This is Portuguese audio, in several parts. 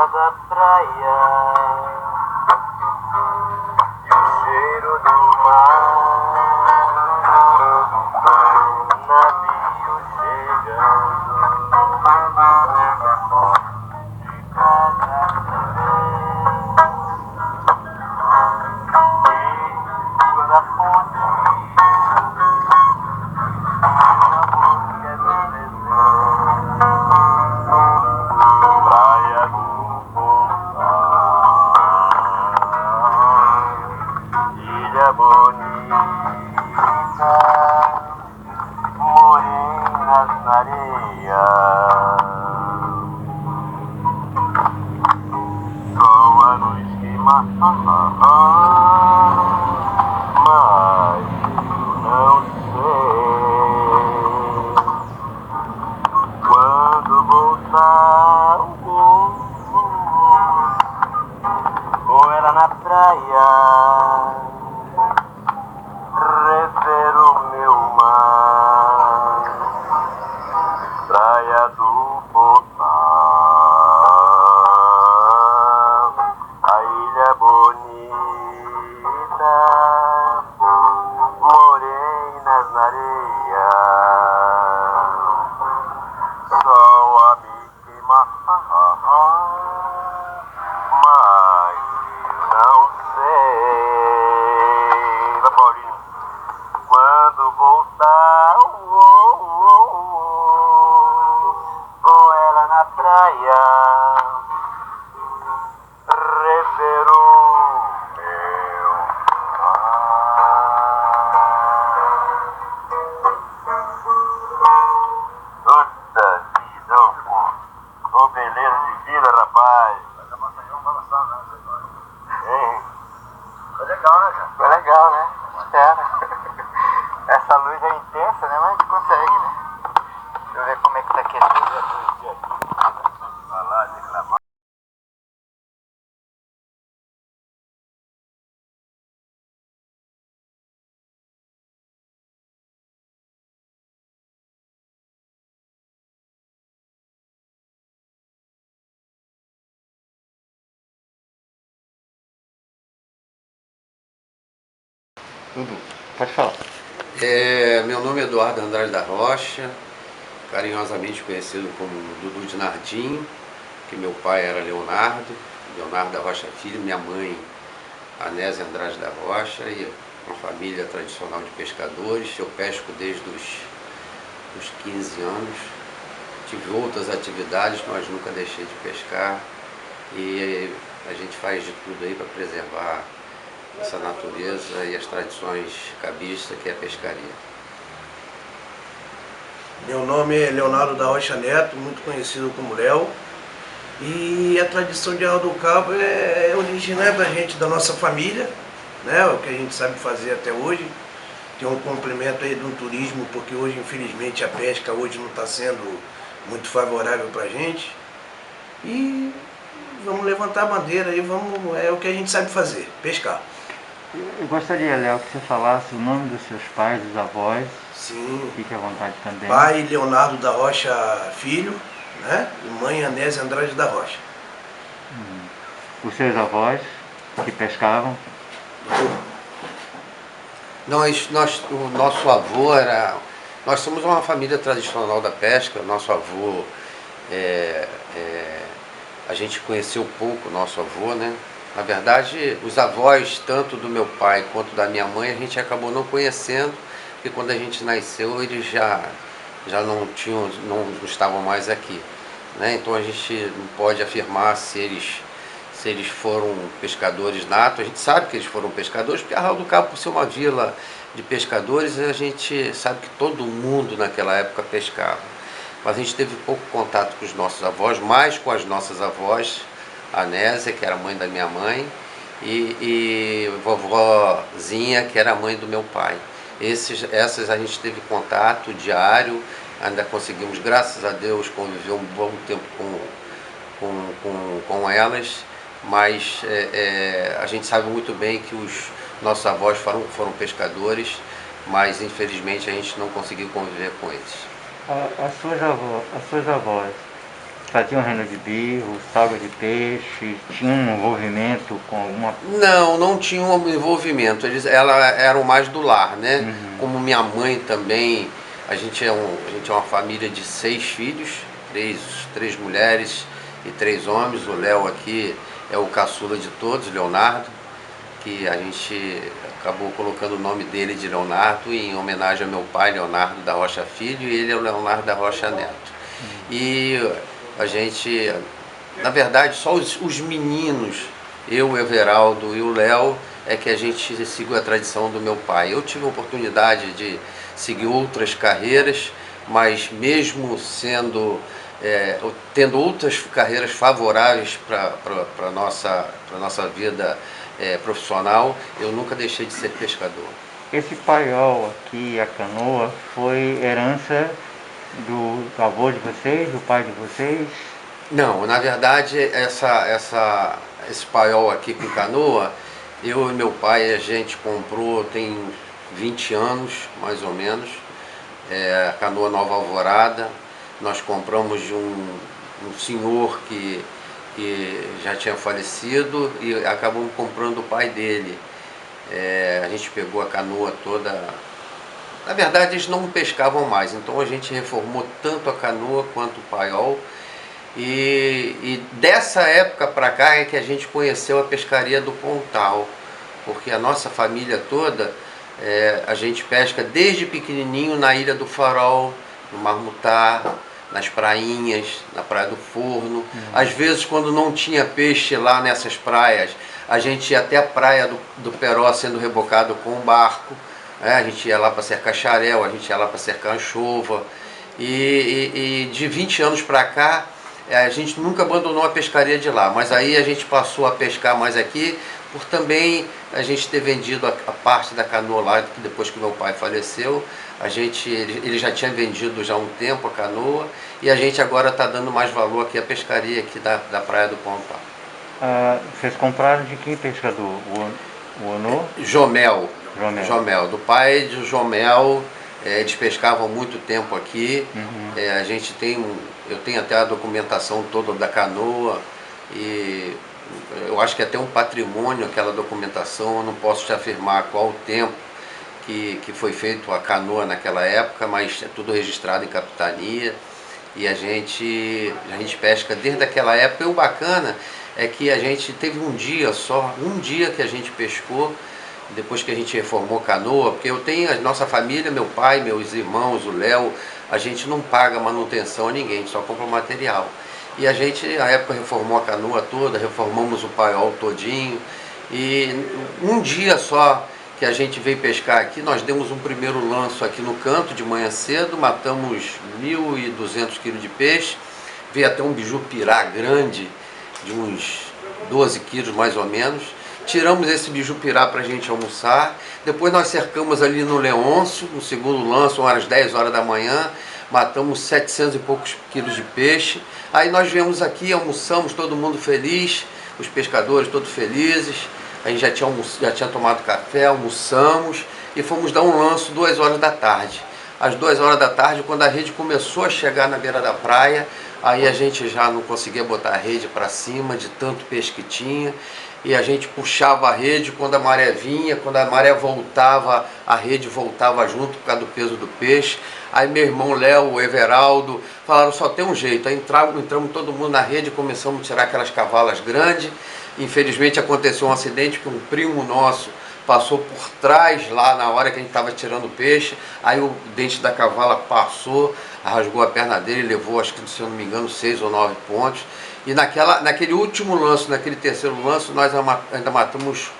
lá da praia e o cheiro do mar, navio chegando de casa e da ponte uma música do deserto. Praia do Poçal, ilha bonita, morenas na areia, sol a nos queimar, mas eu não sei quando voltar o voo, ou era na praia, rever o meu mar, praia do Poçal, a ilha bonita, morenas na areia, sol a me queimar, mas eu não sei, vai Paulinho, quando voltar, ou ela na praia, rever o meu mar. Puta vida, ô beleza de vida, rapaz. Mas a Matanhão balançar, né? Hein? Foi legal, né, cara? Foi legal, né? Espera. Essa luz é intensa, né? Mas a gente consegue, né? Deixa eu ver como é que tá aqui a luz. Falar, declamar. Pode falar. Meu nome é Eduardo Andrade da Rocha, carinhosamente conhecido como Dudu de Nardim, que meu pai era Leonardo da Rocha Filho, minha mãe Anésia Andrade da Rocha, e uma família tradicional de pescadores. Eu pesco desde os 15 anos, tive outras atividades, mas nunca deixei de pescar, e a gente faz de tudo aí para preservar essa natureza e as tradições cabistas, que é a pescaria. Meu nome é Leonardo da Rocha Neto, muito conhecido como Léo, e a tradição de Arraial do Cabo é originária da gente, da nossa família, né? O que a gente sabe fazer até hoje. Tem um complemento aí de um turismo, porque hoje, infelizmente, a pesca hoje não está sendo muito favorável para a gente. E vamos levantar a bandeira aí, é o que a gente sabe fazer, pescar. Eu gostaria, Léo, que você falasse o nome dos seus pais, dos avós. Sim. Fique à vontade também. Pai Leonardo da Rocha Filho, né? E mãe Anésia Andrade da Rocha. Os seus avós que pescavam? O nosso avô era... Nós somos uma família tradicional da pesca. Nosso avô, a gente conheceu pouco o nosso avô, né? Na verdade, os avós, tanto do meu pai quanto da minha mãe, a gente acabou não conhecendo, porque quando a gente nasceu, eles já não estavam mais aqui, né? Então a gente não pode afirmar se eles foram pescadores natos. A gente sabe que eles foram pescadores, porque Arraial do Cabo, por ser uma vila de pescadores, a gente sabe que todo mundo naquela época pescava. Mas a gente teve pouco contato com os nossos avós, mais com as nossas avós, a Nésia, que era a mãe da minha mãe, e vovozinha, que era a mãe do meu pai. Essas a gente teve contato diário, ainda conseguimos, graças a Deus, conviver um bom tempo com elas, mas a gente sabe muito bem que os nossos avós foram pescadores, mas infelizmente a gente não conseguiu conviver com eles. As suas avós, faziam renda de bico, salga de peixe, tinha um envolvimento com alguma... Não, não tinha um envolvimento. Ela eram mais do lar, né? Como minha mãe também, a gente é uma família de 6 filhos, três mulheres e 3 homens. O Léo aqui é o caçula de todos, Leonardo, que a gente acabou colocando o nome dele de Leonardo em homenagem ao meu pai, Leonardo da Rocha Filho, e ele é o Leonardo da Rocha Neto. E a gente, na verdade, só os meninos, eu, o Everaldo e o Léo, é que a gente seguiu a tradição do meu pai. Eu tive a oportunidade de seguir outras carreiras, mas mesmo tendo outras carreiras favoráveis para a nossa vida profissional, eu nunca deixei de ser pescador. Esse paiol aqui, a canoa, foi herança do avô de vocês, do pai de vocês? Não, na verdade, esse paiol aqui com canoa, eu e meu pai, a gente comprou tem 20 anos, mais ou menos, a canoa Nova Alvorada. Nós compramos de um senhor que já tinha falecido e acabamos comprando o pai dele. A gente pegou a canoa toda. Na verdade, eles não pescavam mais, então a gente reformou tanto a canoa quanto o paiol. E dessa época para cá é que a gente conheceu a pescaria do Pontal, porque a nossa família toda, a gente pesca desde pequenininho na Ilha do Farol, no Marmutá, nas prainhas, na Praia do Forno. Às vezes, quando não tinha peixe lá nessas praias, a gente ia até a Praia do Peró sendo rebocado com um barco. A gente ia lá para cercar xarel, a gente ia lá para cercar anchova. E de 20 anos para cá, a gente nunca abandonou a pescaria de lá, mas aí a gente passou a pescar mais aqui, por também a gente ter vendido a parte da canoa lá, que depois que meu pai faleceu, ele já tinha vendido já há um tempo a canoa, e a gente agora está dando mais valor aqui à pescaria aqui da Praia do Pontal. Vocês compraram de que pescador? O Onô? Jomel, do pai de Jomel. Eles pescavam muito tempo aqui. Eu tenho até a documentação toda da canoa, e eu acho que é até um patrimônio aquela documentação. Eu não posso te afirmar qual o tempo que foi feito a canoa naquela época, mas é tudo registrado em capitania, e a gente pesca desde aquela época. E o bacana é que a gente teve um dia que a gente pescou, depois que a gente reformou a canoa, porque eu tenho a nossa família, meu pai, meus irmãos, o Léo, a gente não paga manutenção a ninguém, a gente só compra o material. E a gente, na época, reformou a canoa toda, reformamos o paiol todinho, e um dia só que a gente veio pescar aqui, nós demos um primeiro lanço aqui no canto de manhã cedo, matamos 1.200 quilos de peixe, veio até um bijupirá grande, de uns 12 quilos mais ou menos. Tiramos esse bijupirá para a gente almoçar. Depois nós cercamos ali no Leôncio, no segundo lanço, às 10 horas da manhã, matamos 700 e poucos quilos de peixe. Aí nós viemos aqui, almoçamos, todo mundo feliz, os pescadores todos felizes. A gente já tinha tomado café, almoçamos e fomos dar um lanço 2 horas da tarde. Às 2 horas da tarde, quando a rede começou a chegar na beira da praia, aí a gente já não conseguia botar a rede para cima de tanto peixe que tinha. E a gente puxava a rede quando a maré vinha, quando a maré voltava, a rede voltava junto por causa do peso do peixe. Aí meu irmão Léo, o Everaldo, falaram, só tem um jeito. Aí entramos todo mundo na rede, começamos a tirar aquelas cavalas grandes. Infelizmente aconteceu um acidente que um primo nosso passou por trás lá na hora que a gente estava tirando o peixe. Aí o dente da cavala passou, rasgou a perna dele, levou, acho que se eu não me engano, 6 ou 9 pontos. E naquele último lance, naquele terceiro lance, nós ainda matamos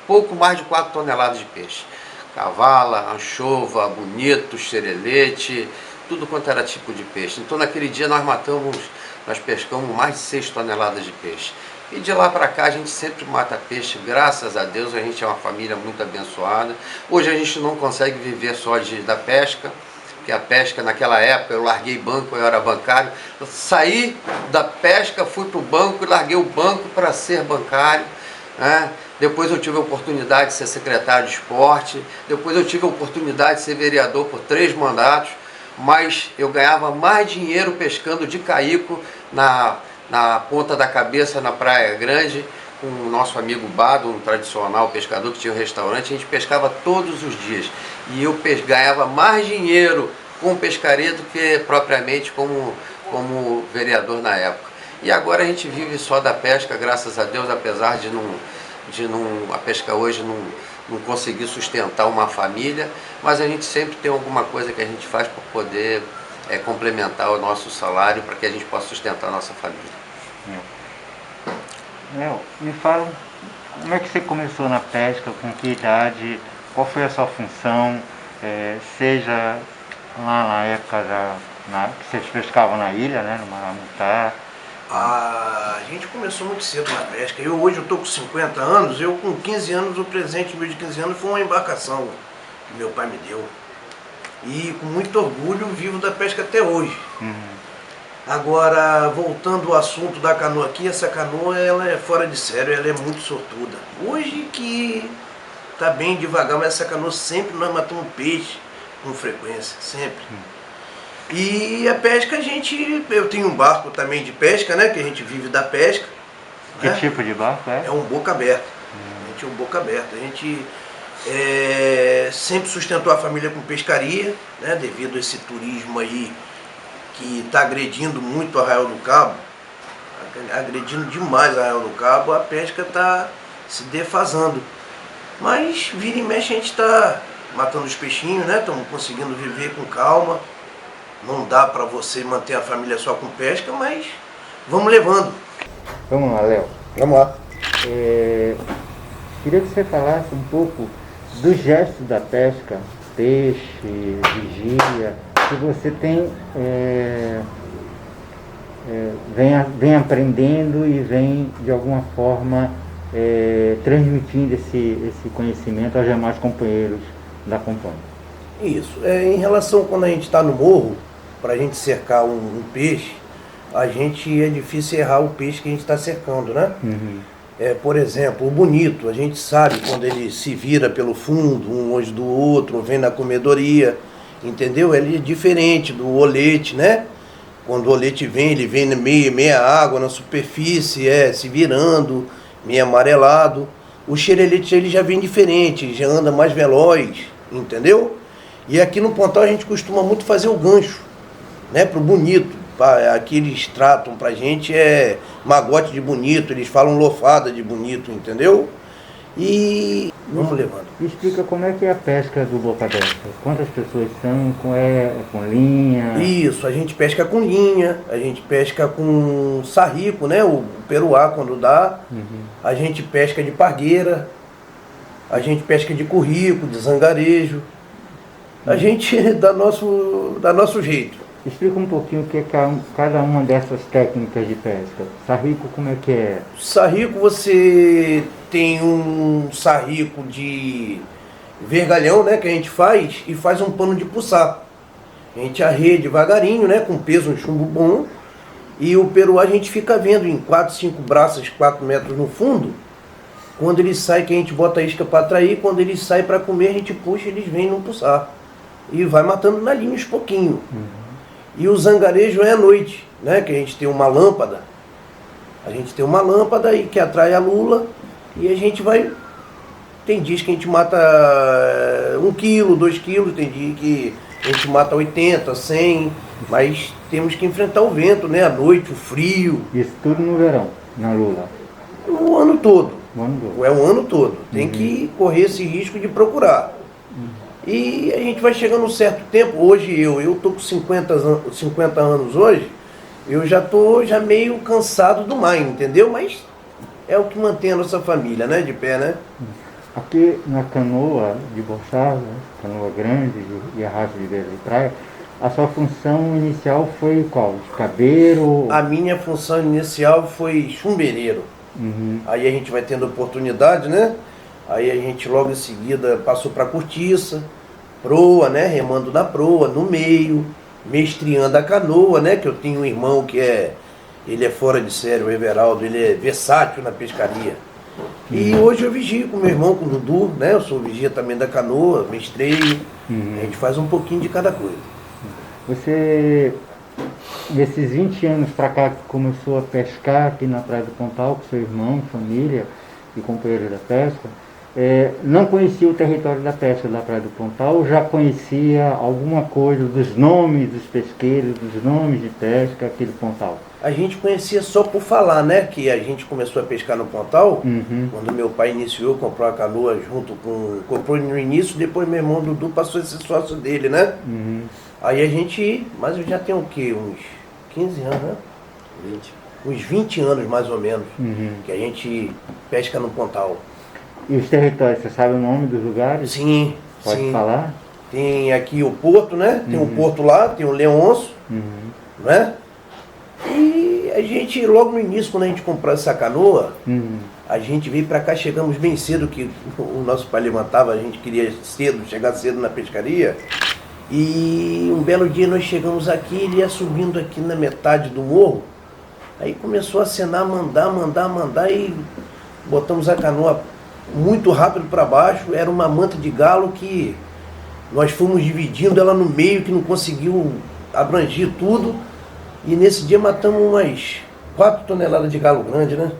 pouco mais de 4 toneladas de peixe. Cavala, anchova, bonito, xerelete, tudo quanto era tipo de peixe. Então naquele dia nós pescamos mais de 6 toneladas de peixe. E de lá para cá a gente sempre mata peixe, graças a Deus, a gente é uma família muito abençoada. Hoje a gente não consegue viver só da pesca, porque a pesca naquela época eu larguei banco, eu era bancário. Eu saí da pesca, fui para o banco e larguei o banco para ser bancário, né? Depois eu tive a oportunidade de ser secretário de esporte, depois eu tive a oportunidade de ser vereador por 3 mandatos. mas eu ganhava mais dinheiro pescando de caico na ponta da cabeça, na Praia Grande, com o nosso amigo Bado, um tradicional pescador que tinha um restaurante. A gente pescava todos os dias e eu ganhava mais dinheiro com pescaria do que propriamente como vereador na época. E agora a gente vive só da pesca, graças a Deus, apesar de a pesca hoje não conseguir sustentar uma família, mas a gente sempre tem alguma coisa que a gente faz para poder complementar o nosso salário, para que a gente possa sustentar a nossa família. Léo, me fala, como é que você começou na pesca, com que idade, qual foi a sua função, seja lá na época que vocês pescavam na ilha, né, no Maramutá? A gente começou muito cedo na pesca. Hoje eu estou com 50 anos, com 15 anos, o presente meu de 15 anos foi uma embarcação que meu pai me deu. E com muito orgulho vivo da pesca até hoje. Agora, voltando ao assunto da canoa aqui, essa canoa ela é fora de sério, ela é muito sortuda. Hoje que está bem devagar, mas essa canoa sempre nós matamos peixe com frequência, sempre. E a pesca eu tenho um barco também de pesca, né, que a gente vive da pesca. Que né? tipo de barco é? É um boca aberta. A gente é um boca aberta. A gente sempre sustentou a família com pescaria, né, devido a esse turismo aí que está agredindo muito o Arraial do Cabo, agredindo demais o Arraial do Cabo, a pesca está se defasando. Mas vira e mexe a gente está matando os peixinhos, né? Estamos conseguindo viver com calma. Não dá para você manter a família só com pesca, mas vamos levando. Vamos lá, Léo. Vamos lá. Queria que você falasse um pouco do gesto da pesca, peixe, vigia, que você vem aprendendo e vem, de alguma forma, transmitindo esse conhecimento aos demais companheiros da companhia. Isso. Em relação quando a gente está no morro, para a gente cercar um peixe, é difícil errar o peixe que a gente está cercando, né? Por exemplo, o bonito, a gente sabe quando ele se vira pelo fundo, um longe do outro, vem na comedoria, entendeu? Ele é diferente do olete, né? Quando o olete vem, ele vem meia água na superfície, se virando, meio amarelado. O xerelete ele já vem diferente, ele já anda mais veloz, entendeu? E aqui no Pontal a gente costuma muito fazer o gancho, né, pro bonito. Aqui eles tratam pra gente magote de bonito, eles falam lofada de bonito, entendeu? E vamos levando. Explica como é que é a pesca do boca aberta. Quantas pessoas são? Com linha? Isso, a gente pesca com linha, a gente pesca com sarrico, né, o peruá quando dá. A gente pesca de pargueira, a gente pesca de currico, de zangarejo. A gente dá nosso jeito. Explica um pouquinho o que é cada uma dessas técnicas de pesca. Sarrico, como é que é? Sarrico, você tem um sarrico de vergalhão, né, que a gente faz e faz um pano de puçar. A gente arreia devagarinho, né, com peso, um chumbo bom. E o peruá a gente fica vendo em 4, 5 braças, 4 metros no fundo. Quando ele sai, que a gente bota a isca para atrair, quando ele sai para comer, a gente puxa, eles vêm no puçar. E vai matando na linha uns pouquinho. E o zangarejo é à noite, né? Que a gente tem uma lâmpada. A gente tem uma lâmpada aí que atrai a lula e a gente vai... Tem dias que a gente mata 1 quilo, 2 quilos, tem dia que a gente mata 80, 100, mas temos que enfrentar o vento, né? À noite, o frio. Isso tudo no verão, na lula? O ano todo. O ano todo. É o ano todo. Tem que correr esse risco de procurar. E a gente vai chegando um certo tempo, hoje eu tô com 50 anos hoje, eu já tô meio cansado do mar, entendeu? Mas é o que mantém a nossa família, né, de pé, né? Aqui na canoa de Borçava, canoa grande e arrasto de beira de praia, a sua função inicial foi qual? De cabeiro? A minha função inicial foi chumbeireiro. Aí a gente vai tendo oportunidade, né? Aí a gente logo em seguida passou para cortiça, proa, né? Remando na proa, no meio, mestreando a canoa, né? Que eu tenho um irmão que ele é fora de série, o Everaldo, ele é versátil na pescaria. E hoje eu vigio com meu irmão, com o Dudu, né? Eu sou vigia também da canoa, mestreio. A gente faz um pouquinho de cada coisa. Você, desses 20 anos para cá que começou a pescar aqui na Praia do Pontal com seu irmão, família e companheiros da pesca, não conhecia o território da pesca da Praia do Pontal, ou já conhecia alguma coisa dos nomes dos pesqueiros, dos nomes de pesca aqui do Pontal? A gente conhecia só por falar, né? Que a gente começou a pescar no Pontal, quando meu pai iniciou, comprou a canoa junto com... Comprou no início, depois meu irmão Dudu passou a ser sócio dele, né? Aí a gente... Mas eu já tenho o quê? Uns 15 anos, né? 20. Uns 20 anos, mais ou menos, que a gente pesca no Pontal. E os territórios, você sabe o nome dos lugares? Sim. Pode falar? Tem aqui o porto, né? Tem um porto lá, tem o Leôncio, né? E a gente, logo no início, quando a gente comprou essa canoa, a gente veio pra cá, chegamos bem cedo, que o nosso pai levantava, a gente queria cedo, chegar cedo na pescaria. E um belo dia nós chegamos aqui, ele ia subindo aqui na metade do morro, aí começou a acenar, mandar e botamos a canoa muito rápido para baixo. Era uma manta de galo que nós fomos dividindo ela no meio, que não conseguiu abranger tudo. E nesse dia matamos umas 4 toneladas de galo grande, né?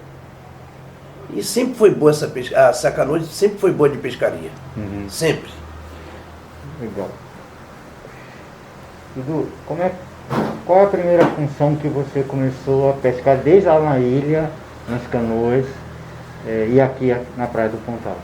E sempre foi boa essa canoa, sempre foi boa de pescaria. Sempre. Legal. Dudu, qual é a primeira função que você começou a pescar desde lá na ilha, nas canoas, e aqui na Praia do Pontal?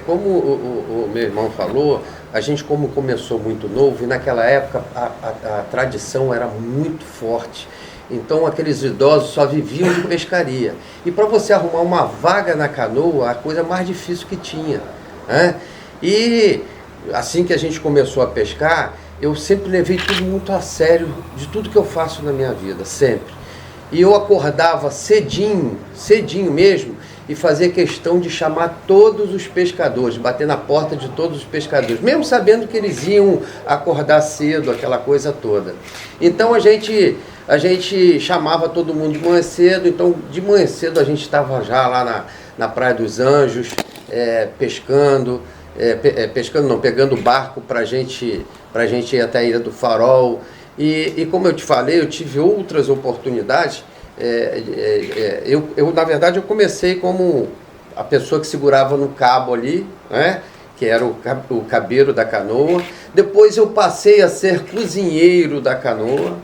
Como o meu irmão falou, a gente como começou muito novo, e naquela época a tradição era muito forte. Então aqueles idosos só viviam de pescaria. E para você arrumar uma vaga na canoa, a coisa mais difícil que tinha, né? E assim que a gente começou a pescar, eu sempre levei tudo muito a sério, de tudo que eu faço na minha vida, sempre. E eu acordava cedinho mesmo, e fazia questão de chamar todos os pescadores, bater na porta de todos os pescadores, mesmo sabendo que eles iam acordar cedo, aquela coisa toda. Então a gente chamava todo mundo de manhã cedo. Então de manhã cedo a gente estava já lá na Praia dos Anjos, pescando, pegando barco para a gente ir até a Ilha do Farol. E como eu te falei, eu tive outras oportunidades. Na verdade, eu comecei como a pessoa que segurava no cabo ali, né? Que era o cabeiro da canoa. Depois eu passei a ser cozinheiro da canoa.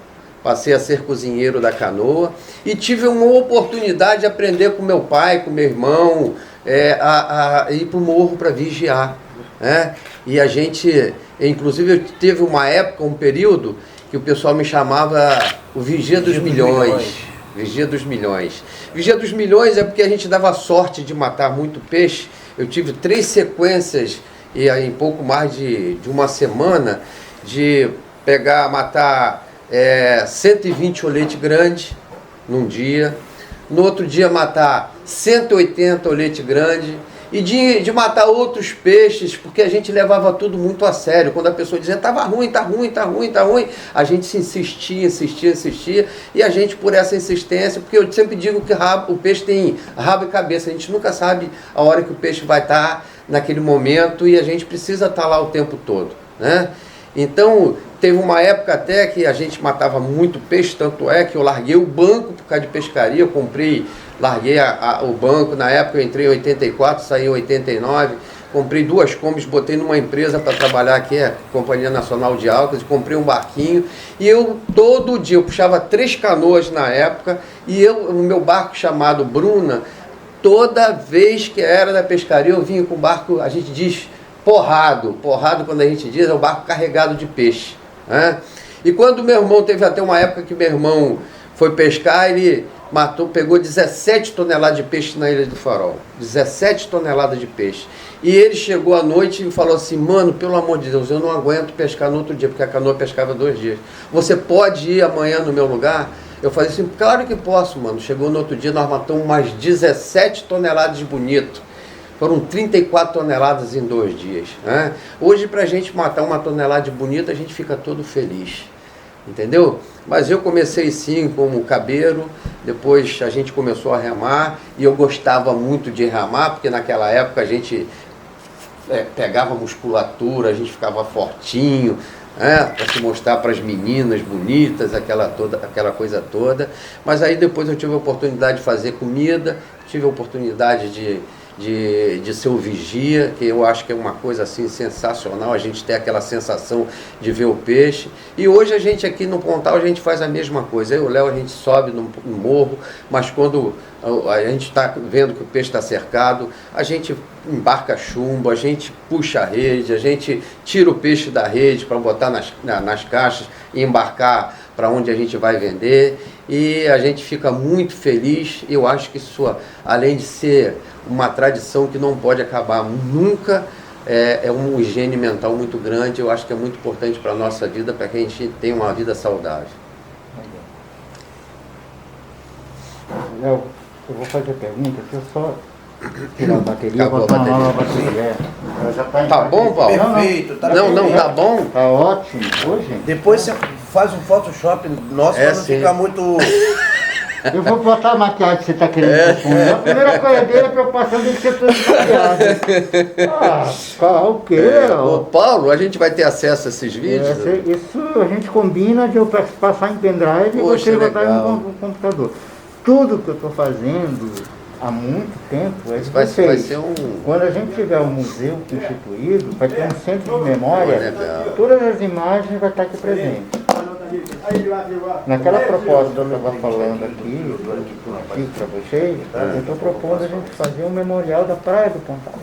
E tive uma oportunidade de aprender com meu pai, com meu irmão, a ir para o morro para vigiar, né? E a gente, inclusive, teve uma época, um período, que o pessoal me chamava o Vigia dos Milhões. Vigia dos Milhões. Vigia dos Milhões é porque a gente dava sorte de matar muito peixe. Eu tive 3 sequências, e aí, em pouco mais de uma semana, de matar 120 olete grande num dia. No outro dia matar 180 olete grande. E de matar outros peixes, porque a gente levava tudo muito a sério. Quando a pessoa dizia, tá ruim, a gente insistia, e a gente, por essa insistência, porque eu sempre digo que o peixe tem rabo e cabeça, a gente nunca sabe a hora que o peixe vai estar naquele momento, e a gente precisa estar lá o tempo todo, né? Então, teve uma época até que a gente matava muito peixe, tanto é que eu larguei o banco por causa de pescaria. Eu larguei o banco, na época eu entrei em 84, saí em 89, comprei 2 Kombis, botei numa empresa para trabalhar aqui, a Companhia Nacional de Alcas, comprei um barquinho, e eu todo dia, eu puxava 3 canoas na época, e o meu barco chamado Bruna, toda vez que era da pescaria, eu vinha com o barco, a gente diz porrado quando a gente diz, é o barco carregado de peixe, né? E quando meu irmão, teve até uma época que meu irmão foi pescar, ele pegou 17 toneladas de peixe na Ilha do Farol, 17 toneladas de peixe. E ele chegou à noite e falou assim, mano, pelo amor de Deus, eu não aguento pescar no outro dia, porque a canoa pescava 2 dias. Você pode ir amanhã no meu lugar? Eu falei assim, claro que posso, mano. Chegou no outro dia, nós matamos mais 17 toneladas de bonito. Foram 34 toneladas em 2 dias, né? Hoje, pra gente matar 1 tonelada de bonito, a gente fica todo feliz, entendeu? Mas eu comecei sim como cabeiro, depois a gente começou a remar, e eu gostava muito de remar, porque naquela época a gente pegava musculatura, a gente ficava fortinho, para se mostrar para as meninas bonitas, aquela coisa toda. Mas aí depois eu tive a oportunidade de fazer comida, tive a oportunidade de ser o vigia, que eu acho que é uma coisa assim sensacional, a gente tem aquela sensação de ver o peixe. E hoje a gente aqui no Pontal, a gente faz a mesma coisa. Eu e o Léo, a gente sobe no morro, mas quando a gente está vendo que o peixe está cercado, a gente embarca chumbo, a gente puxa a rede, a gente tira o peixe da rede para botar nas caixas e embarcar para onde a gente vai vender. E a gente fica muito feliz. Eu acho que isso, além de ser uma tradição que não pode acabar nunca, é uma higiene mental muito grande. Eu acho que é muito importante para a nossa vida, para que a gente tenha uma vida saudável. Léo, eu vou fazer pergunta, se eu só tirar a bateria, botar uma nova bateria. Tá bom, Paulo? Perfeito. Tá Não, tá bom? Tá ótimo. Hoje? Depois você faz um Photoshop nosso para não ficar muito... Eu vou botar a maquiagem que você está querendo pôr. A primeira coisa dele é a preocupação de ser todo maquiagem. O quê? Ô, Paulo, a gente vai ter acesso a esses vídeos? Isso a gente combina de eu passar em pendrive e você botar no computador. Tudo que eu estou fazendo há muito tempo é de vai vocês. ser Quando a gente tiver um museu constituído, vai ter um centro de memória, todas as imagens vão estar aqui presentes. Naquela proposta que eu estava falando aqui para vocês, eu estou propondo a gente fazer um memorial da Praia do Pontal,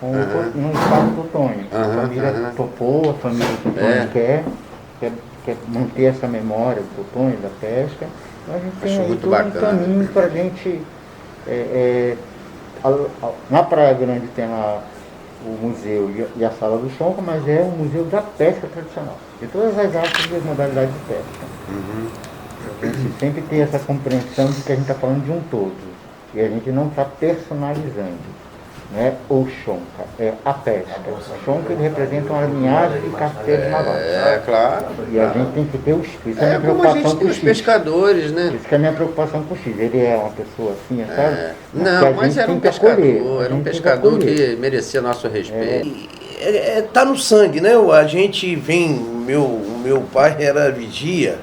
no espaço do Tonho. A família topou, a família do Tonho quer manter essa memória do Tonho, da pesca. Então a gente tem aí todo um caminho para a gente... na Praia Grande tem lá o museu e a sala do chonco, mas é o museu da pesca tradicional, de todas as artes e as modalidades de pesca. A gente sempre tem essa compreensão de que a gente está falando de um todo, e a gente não está personalizando, né? O chonca, é a pesca. O chonca, ele representa uma linhagem de carteiros navais. Claro. E a gente tem que ter o X. Isso é a minha como a preocupação gente tem com o os X. pescadores, né? Isso que é a minha preocupação com o X. Ele é uma pessoa assim, sabe? Não, mas era um pescador, que merecia nosso respeito. Tá no sangue, né? A gente vem, o meu pai era vigia,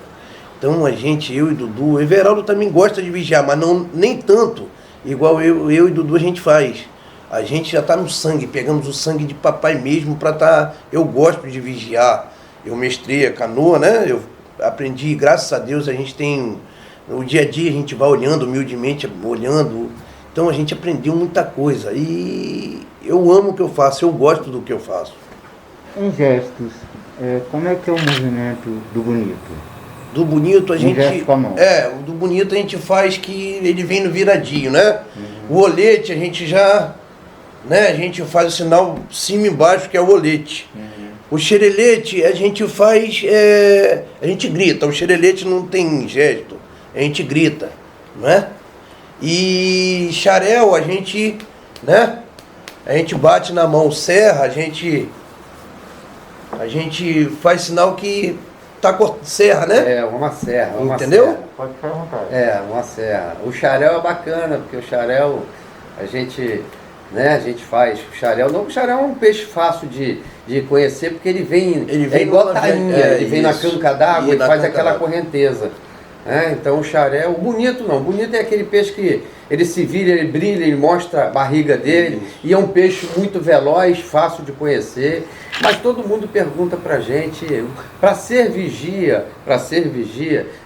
então eu e Dudu, o Everaldo também gosta de vigiar, mas nem tanto, igual eu e Dudu a gente faz. A gente já está no sangue, pegamos o sangue de papai mesmo para estar... Eu gosto de vigiar, eu mestrei a canoa, né? Eu aprendi, graças a Deus, a gente tem... No dia a dia a gente vai olhando, humildemente olhando, então a gente aprendeu muita coisa. E eu amo o que eu faço, eu gosto do que eu faço. Em gestos, como é que é o movimento do bonito? Do bonito a gente... gesto com a mão. O do bonito a gente faz que ele vem no viradinho, né? O olete a gente já... Né? A gente faz o sinal cima e embaixo, que é o olete. O xerelete a gente faz, a gente grita. O xerelete não tem gesto, a gente grita, né? E xarel a gente, né? A gente bate na mão, serra, a gente faz sinal que tá serra, né? Uma serra. Entendeu? Serra. Pode ficar à vontade. Uma serra. O xarel é bacana, porque o xarel a gente faz o xarel. Não, o xarel é um peixe fácil de conhecer, porque ele vem igual a tainha, ele vem na canca d'água e faz aquela correnteza. Então o xarel, o bonito não, o bonito é aquele peixe que ele se vira, ele brilha, ele mostra a barriga dele, e é um peixe muito veloz, fácil de conhecer. Mas todo mundo pergunta pra gente, para ser vigia,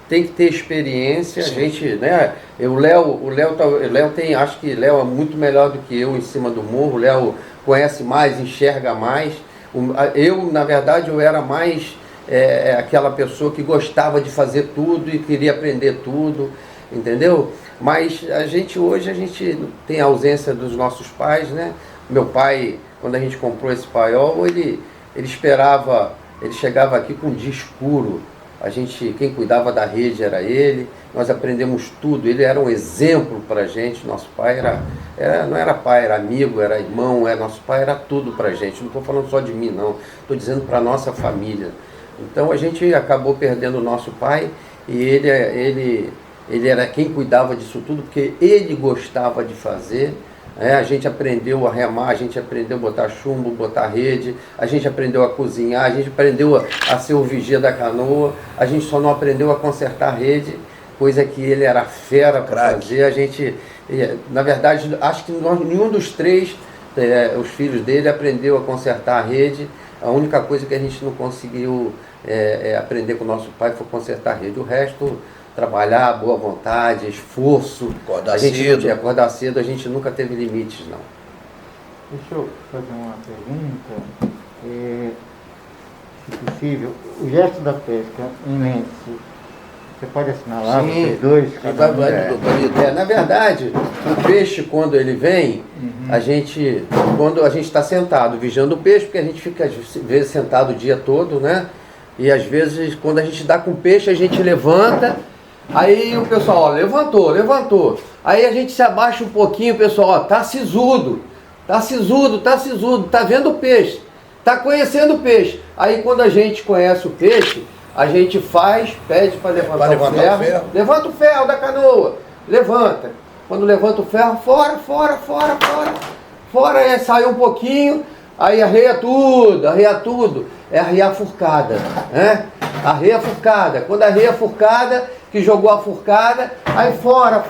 tem que ter experiência. A gente, né? O Léo tem, acho que Léo é muito melhor do que eu em cima do morro. O Léo conhece mais, enxerga mais. Eu, na verdade, eu era mais aquela pessoa que gostava de fazer tudo e queria aprender tudo, entendeu? Mas hoje a gente tem a ausência dos nossos pais, né? Meu pai, quando a gente comprou esse paiol, ele chegava aqui com um dia escuro. Quem cuidava da rede era ele, nós aprendemos tudo, ele era um exemplo para a gente. Nosso pai não era pai, era amigo, era irmão, nosso pai era tudo para a gente. Não estou falando só de mim, não, estou dizendo para a nossa família. Então a gente acabou perdendo o nosso pai, e ele era quem cuidava disso tudo, porque ele gostava de fazer, A gente aprendeu a remar, a gente aprendeu a botar chumbo, botar rede, a gente aprendeu a cozinhar, a gente aprendeu a ser o vigia da canoa, a gente só não aprendeu a consertar a rede, coisa que ele era fera para fazer. A gente, na verdade, acho que nenhum dos três, os filhos dele, aprendeu a consertar a rede. A única coisa que a gente não conseguiu aprender com o nosso pai foi consertar a rede. O resto, trabalhar, boa vontade, esforço. Acordar cedo, a gente nunca teve limites, não. Deixa eu fazer uma pergunta. Se possível, o gesto da pesca em lenço, você pode assinalar vocês dois? Na verdade, o peixe, quando ele vem, quando a gente está sentado vigiando o peixe, porque a gente fica às vezes sentado o dia todo, né? E às vezes, quando a gente dá com o peixe, a gente levanta. Aí o pessoal, levantou. Aí a gente se abaixa um pouquinho, o pessoal, tá sisudo, tá vendo o peixe, tá conhecendo o peixe. Aí quando a gente conhece o peixe, a gente pede para levantar o ferro. Levanta o ferro da canoa, levanta. Quando levanta o ferro, fora, sai um pouquinho, aí arreia tudo, arreia a furcada, né? Arreia a furcada. Quando arreia a furcada, que jogou a furcada, aí fora.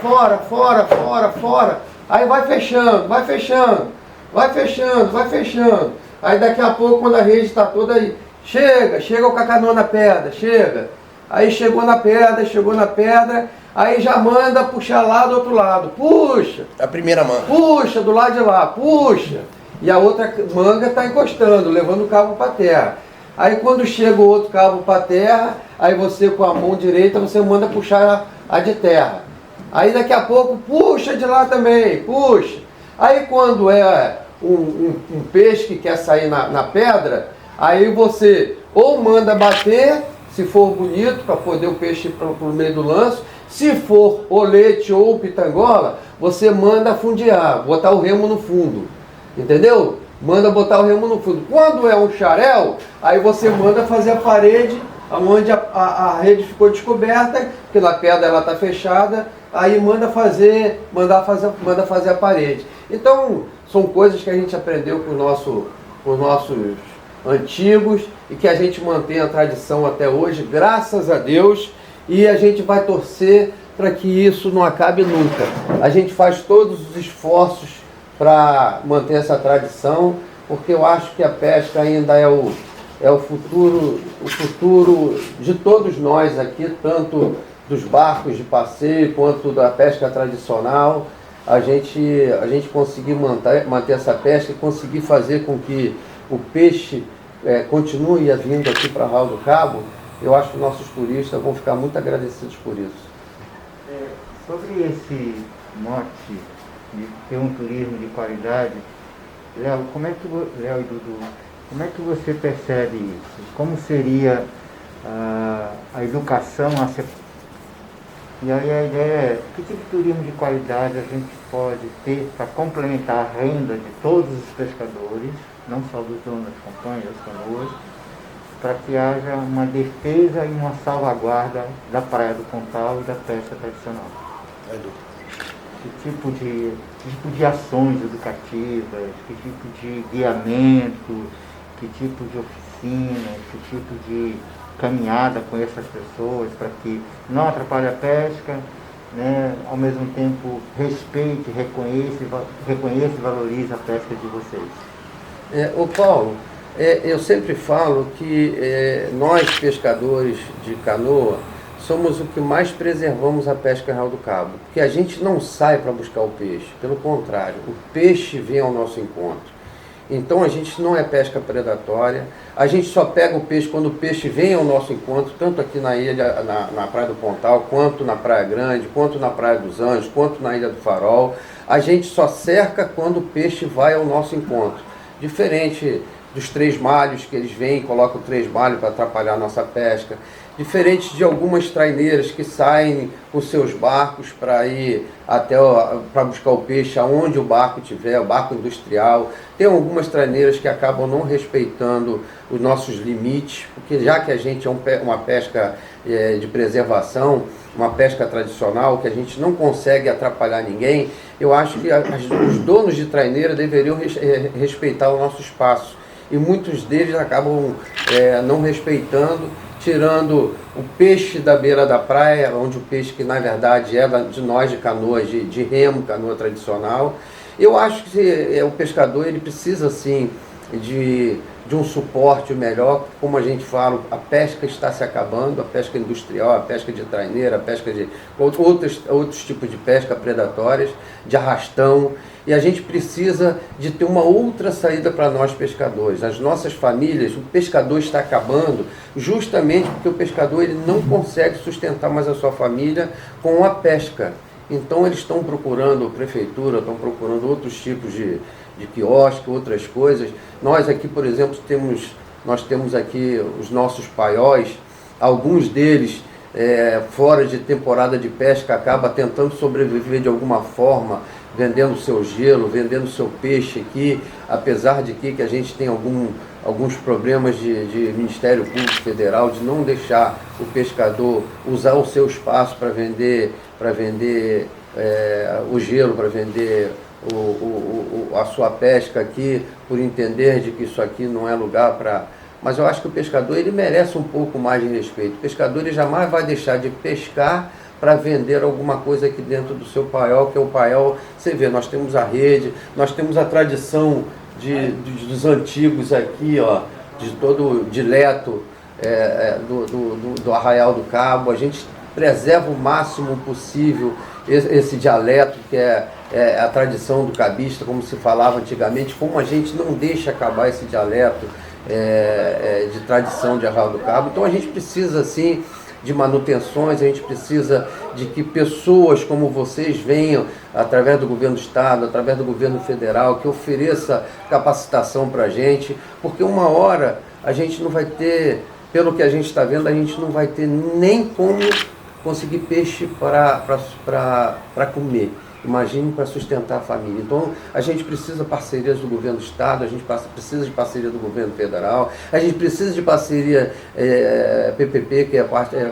Aí vai fechando. Aí daqui a pouco, quando a rede está toda aí, chega com a canoa na pedra, chega. Aí chegou na pedra, aí já manda puxar lá do outro lado. Puxa. A primeira manga. Puxa do lado de lá, puxa. E a outra manga está encostando, levando o cabo para terra. Aí quando chega o outro cabo para terra, aí você com a mão direita, você manda puxar a de terra. Aí daqui a pouco, puxa de lá também, puxa. Aí quando é um peixe que quer sair na pedra, aí você ou manda bater, se for bonito, para poder o peixe ir para o meio do lanço. Se for olete ou pitangola, você manda fundear, botar o remo no fundo. Entendeu? Manda botar o remo no fundo. Quando é um xarel, aí você manda fazer a parede, onde a rede ficou descoberta, porque na pedra ela está fechada, aí manda fazer a parede. Então, são coisas que a gente aprendeu com os nossos antigos e que a gente mantém a tradição até hoje, graças a Deus, e a gente vai torcer para que isso não acabe nunca. A gente faz todos os esforços para manter essa tradição, porque eu acho que a pesca ainda é o futuro de todos nós aqui, tanto dos barcos de passeio quanto da pesca tradicional. A gente conseguir manter essa pesca e conseguir fazer com que o peixe continue vindo aqui para Arraial do Cabo, eu acho que nossos turistas vão ficar muito agradecidos por isso. Sobre esse mote de ter um turismo de qualidade, Léo e Dudu, como é que você percebe isso? Como seria a educação a ser... E aí a ideia é, que tipo de turismo de qualidade a gente pode ter para complementar a renda de todos os pescadores, não só dos donos das companhias, das canoas, para que haja uma defesa e uma salvaguarda da Praia do Pontal e da pesca tradicional? Que tipo de ações educativas, que tipo de guiamento, que tipo de oficina, que tipo de caminhada com essas pessoas para que não atrapalhe a pesca, né, ao mesmo tempo respeite, reconheça e valorize a pesca de vocês? Ô Paulo, eu sempre falo que nós pescadores de canoa somos o que mais preservamos a pesca em Arraial do Cabo, porque a gente não sai para buscar o peixe, pelo contrário, o peixe vem ao nosso encontro. Então a gente não é pesca predatória, a gente só pega o peixe quando o peixe vem ao nosso encontro, tanto aqui na ilha, na Praia do Pontal, quanto na Praia Grande, quanto na Praia dos Anjos, quanto na Ilha do Farol. A gente só cerca quando o peixe vai ao nosso encontro. Diferente dos 3 malhos, que eles vêm e colocam 3 malhos para atrapalhar a nossa pesca. Diferente de algumas traineiras que saem com seus barcos para ir até para buscar o peixe aonde o barco tiver, o barco industrial. Tem algumas traineiras que acabam não respeitando os nossos limites, porque já que a gente é uma pesca de preservação, uma pesca tradicional, que a gente não consegue atrapalhar ninguém, eu acho que os donos de traineira deveriam respeitar o nosso espaço. E muitos deles acabam não respeitando, tirando o peixe da beira da praia, onde o peixe que na verdade é de nós de canoas, de remo, canoa tradicional. Eu acho que o pescador ele precisa sim de um suporte melhor, como a gente fala, a pesca está se acabando, a pesca industrial, a pesca de traineira, a pesca de outros tipos de pesca predatórias, de arrastão, e a gente precisa de ter uma outra saída para nós pescadores. As nossas famílias, o pescador está acabando justamente porque o pescador ele não consegue sustentar mais a sua família com a pesca. Então eles estão procurando, a prefeitura, estão procurando outros tipos de quiosque, outras coisas. Nós aqui, por exemplo, nós temos aqui os nossos paióis, alguns deles fora de temporada de pesca acaba tentando sobreviver de alguma forma, vendendo seu gelo, vendendo seu peixe aqui, apesar de que a gente tem alguns problemas de Ministério Público Federal de não deixar o pescador usar o seu espaço para vender o gelo, para vender a sua pesca aqui, por entender de que isso aqui não é lugar para... Mas eu acho que o pescador ele merece um pouco mais de respeito. O pescador ele jamais vai deixar de pescar para vender alguma coisa aqui dentro do seu paiol, que é o paiol. Você vê, nós temos a rede, nós temos a tradição dos antigos aqui, ó, de todo o dileto do Arraial do Cabo. A gente preserva o máximo possível esse dialeto que é a tradição do cabista, como se falava antigamente, como a gente não deixa acabar esse dialeto de tradição de Arraial do Cabo. Então a gente precisa assim de manutenções, a gente precisa de que pessoas como vocês venham, através do governo do estado, através do governo federal, que ofereça capacitação para a gente, porque uma hora a gente não vai ter, pelo que a gente está vendo, a gente não vai ter nem como conseguir peixe para comer. Imagine para sustentar a família. Então, a gente precisa de parcerias do governo do estado, a gente precisa de parceria do governo federal, a gente precisa de parceria PPP, que é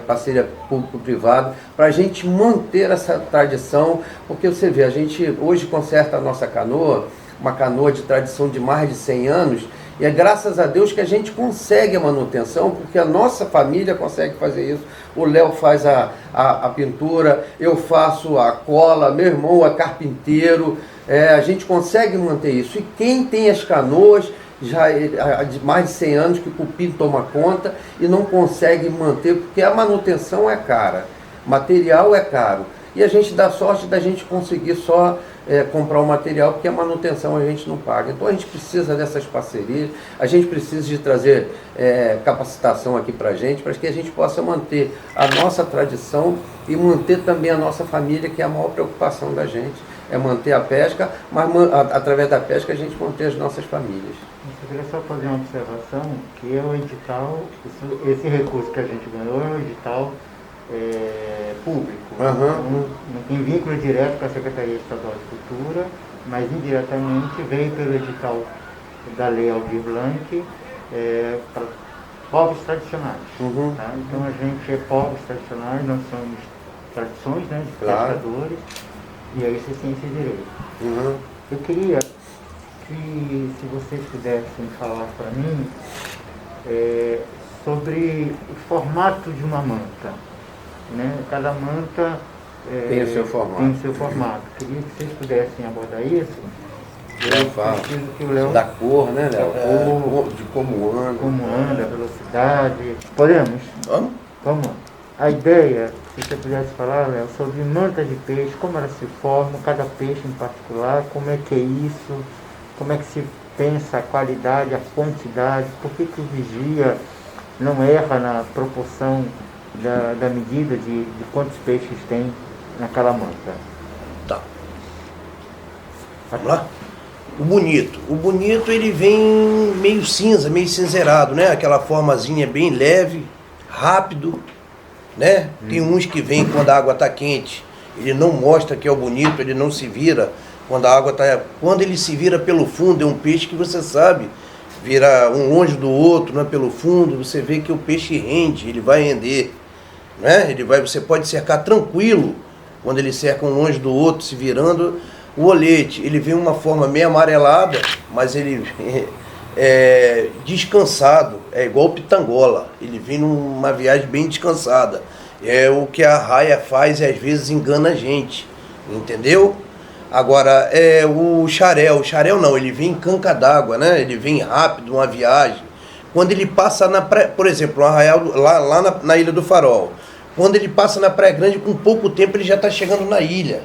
parceria público-privado, para a gente manter essa tradição, porque você vê, a gente hoje conserta a nossa canoa, uma canoa de tradição de mais de 100 anos, e é graças a Deus que a gente consegue a manutenção, porque a nossa família consegue fazer isso. O Léo faz a pintura, eu faço a cola, meu irmão é carpinteiro, a gente consegue manter isso. E quem tem as canoas, já há mais de 100 anos que o cupim toma conta e não consegue manter, porque a manutenção é cara, material é caro. E a gente dá sorte da gente conseguir só comprar o material, porque a manutenção a gente não paga. Então a gente precisa dessas parcerias, a gente precisa de trazer capacitação aqui para que a gente possa manter a nossa tradição e manter também a nossa família, que é a maior preocupação da gente, é manter a pesca, mas através da pesca a gente manter as nossas famílias. Eu queria só fazer uma observação, que é o edital, esse recurso que a gente ganhou é um edital público. Uhum. Não tem vínculo direto com a Secretaria Estadual de Cultura, mas indiretamente veio pelo edital da Lei Aldir Blanc para povos tradicionais. Uhum. Tá? Então a gente é povos tradicionais, nós somos tradições, né, de pescadores, e aí isso é ciência e direito. Uhum. Eu queria que, se vocês pudessem falar para mim sobre o formato de uma manta. Né? Cada manta tem o seu formato. Tem o seu formato. Queria que vocês pudessem abordar isso. Eu preciso que o Léo... Da cor, né, Léo? De como anda. Como anda, a velocidade. Podemos? Vamos? Vamos. A ideia, se você pudesse falar, Léo, sobre manta de peixe, como ela se forma, cada peixe em particular, como é que é isso, como é que se pensa a qualidade, a quantidade, por que o vigia não erra na proporção da medida de quantos peixes tem naquela manta. Tá. Vamos lá? O bonito ele vem meio cinza, meio cinzerado, né? Aquela formazinha bem leve, rápido, né? Tem uns que vêm quando a água está quente, ele não mostra que é o bonito, ele não se vira quando a água está... Quando ele se vira pelo fundo, é um peixe que você sabe, vira um longe do outro, né? Pelo fundo, você vê que o peixe rende, ele vai render, né? Você pode cercar tranquilo, quando ele cerca um longe do outro, se virando. O olete, ele vem uma forma meio amarelada, mas ele é descansado, é igual o pitangola, ele vem numa viagem bem descansada. É o que a raia faz e às vezes engana a gente, entendeu? Agora, o xarel não, ele vem em canca d'água, né? Ele vem rápido, uma viagem. Quando ele passa por exemplo, um arraial lá na Ilha do Farol, quando ele passa na Praia Grande, com pouco tempo ele já está chegando na ilha.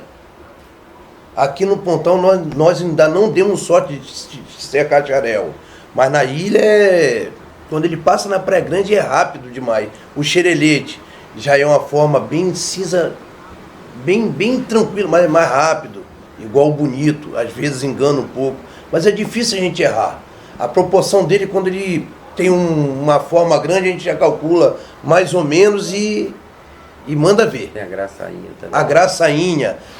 Aqui no Pontão nós ainda não demos sorte de cercar xarel. Mas na ilha, quando ele passa na Praia Grande, é rápido demais. O xerelete já é uma forma bem cinza, bem tranquilo, mas é mais rápido. Igual o bonito, às vezes engana um pouco. Mas é difícil a gente errar. A proporção dele, quando ele tem uma forma grande, a gente já calcula mais ou menos e manda ver. Tem a graçainha também.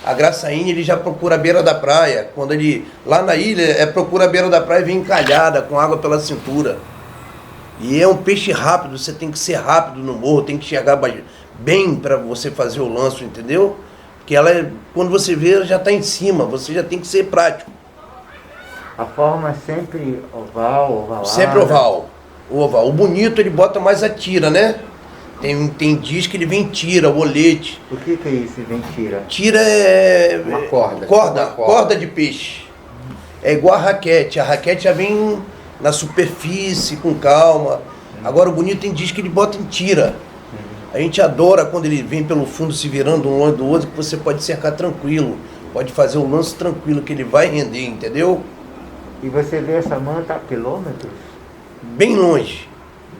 A graçainha ele já procura a beira da praia. Quando ele, lá na ilha, procura a beira da praia e vem encalhada, com água pela cintura. E é um peixe rápido, você tem que ser rápido no morro, tem que chegar bem para você fazer o lanço, entendeu? Porque quando você vê, ela já está em cima, você já tem que ser prático. A forma é sempre oval, ovalada? Sempre oval. O bonito ele bota mais a tira, né? Tem dias que ele vem tira, o olete. O que é isso, vem tira? Tira é... Uma corda. Corda de peixe. É igual a raquete já vem na superfície, com calma. Agora o bonito tem dias que ele bota em tira. A gente adora quando ele vem pelo fundo se virando um longe do outro, que você pode cercar tranquilo. Pode fazer o lance tranquilo, que ele vai render, entendeu? E você vê essa manta a quilômetros? Bem longe.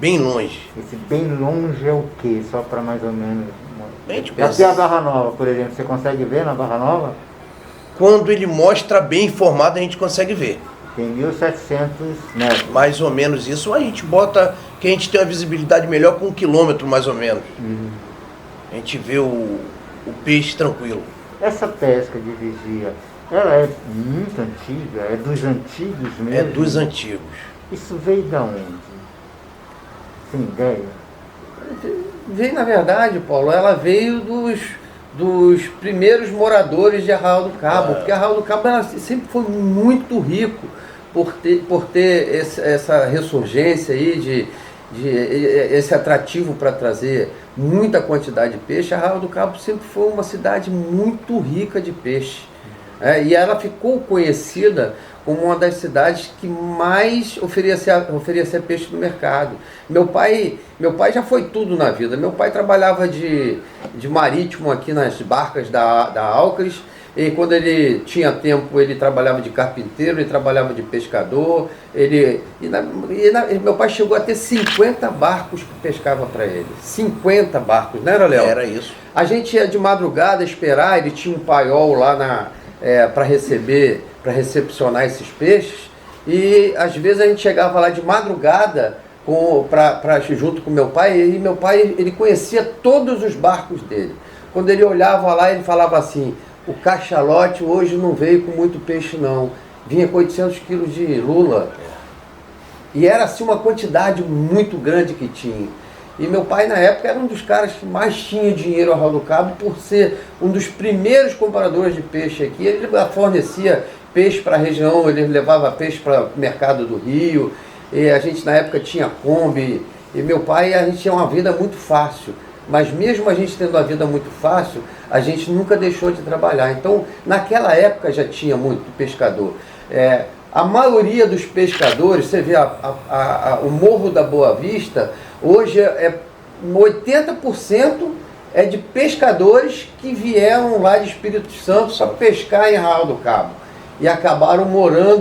Bem longe. Esse bem longe é o quê? Só para mais ou menos... Tipo, Aqui a Barra Nova, por exemplo, você consegue ver na Barra Nova? Quando ele mostra bem informado, a gente consegue ver. Tem 1.700 metros. Mais ou menos isso. A gente bota que a gente tem uma visibilidade melhor com 1 quilômetro, mais ou menos. A gente vê o peixe tranquilo. Essa pesca de vigia, ela é muito antiga? É dos antigos mesmo? É dos antigos. Isso veio de onde? Sem ideia? Veio, na verdade, Paulo, ela veio dos primeiros moradores de Arraial do Cabo, porque Arraial do Cabo sempre foi muito rico por ter essa ressurgência aí esse atrativo para trazer muita quantidade de peixe. Arraial do Cabo sempre foi uma cidade muito rica de peixe. E ela ficou conhecida como uma das cidades que mais oferecia peixe no mercado. Meu pai já foi tudo na vida. Meu pai trabalhava de marítimo aqui nas barcas da Alcas, e quando ele tinha tempo ele trabalhava de carpinteiro, ele trabalhava de pescador. Meu pai chegou a ter 50 barcos que pescava para ele. 50 barcos, não era, Léo? Era isso. A gente ia de madrugada esperar, ele tinha um paiol lá para recepcionar esses peixes, e às vezes a gente chegava lá de madrugada junto com meu pai, e meu pai ele conhecia todos os barcos dele. Quando ele olhava lá, ele falava assim: o cachalote hoje não veio com muito peixe não, vinha com 800 quilos de lula. E era assim uma quantidade muito grande que tinha. E meu pai, na época, era um dos caras que mais tinha dinheiro ao Arraial do Cabo, por ser um dos primeiros compradores de peixe aqui. Ele fornecia peixe para a região, ele levava peixe para o mercado do Rio, e a gente, na época, tinha Kombi. E meu pai, a gente tinha uma vida muito fácil. Mas mesmo a gente tendo uma vida muito fácil, a gente nunca deixou de trabalhar. Então, naquela época já tinha muito pescador. A maioria dos pescadores, você vê o Morro da Boa Vista, hoje 80% é de pescadores que vieram lá de Espírito Santo para pescar em Arraial do Cabo. E acabaram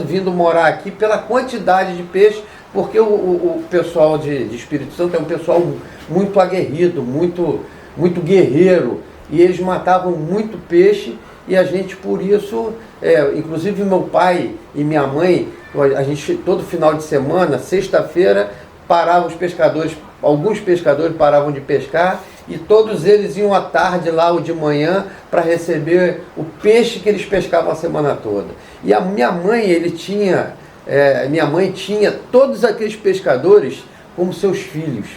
vindo morar aqui pela quantidade de peixe, porque o pessoal de Espírito Santo é um pessoal muito aguerrido, muito guerreiro, e eles matavam muito peixe e a gente por isso, inclusive meu pai e minha mãe, a gente todo final de semana, sexta-feira, paravam os pescadores, alguns pescadores paravam de pescar e todos eles iam à tarde lá ou de manhã para receber o peixe que eles pescavam a semana toda. E a minha mãe, minha mãe tinha todos aqueles pescadores como seus filhos.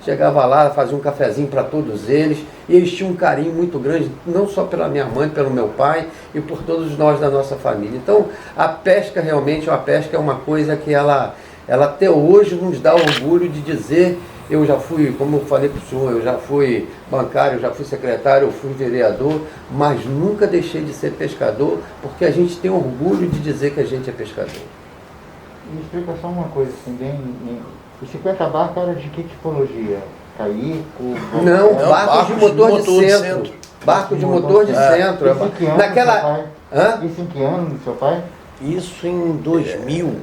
Chegava lá, fazia um cafezinho para todos eles, e eles tinham um carinho muito grande, não só pela minha mãe, pelo meu pai e por todos nós da nossa família. Então, a pesca realmente, é uma coisa que ela até hoje nos dá orgulho de dizer. Eu já fui, como eu falei para o senhor, eu já fui bancário, eu já fui secretário, eu fui vereador, mas nunca deixei de ser pescador, porque a gente tem orgulho de dizer que a gente é pescador. Me explica só uma coisa assim, os 50 barcos eram de que tipologia? Caico? Não, barcos de motor de centro. Barco de motor de centro. Isso em que ano, Naquela... Isso em que ano do seu pai? Isso em 2000.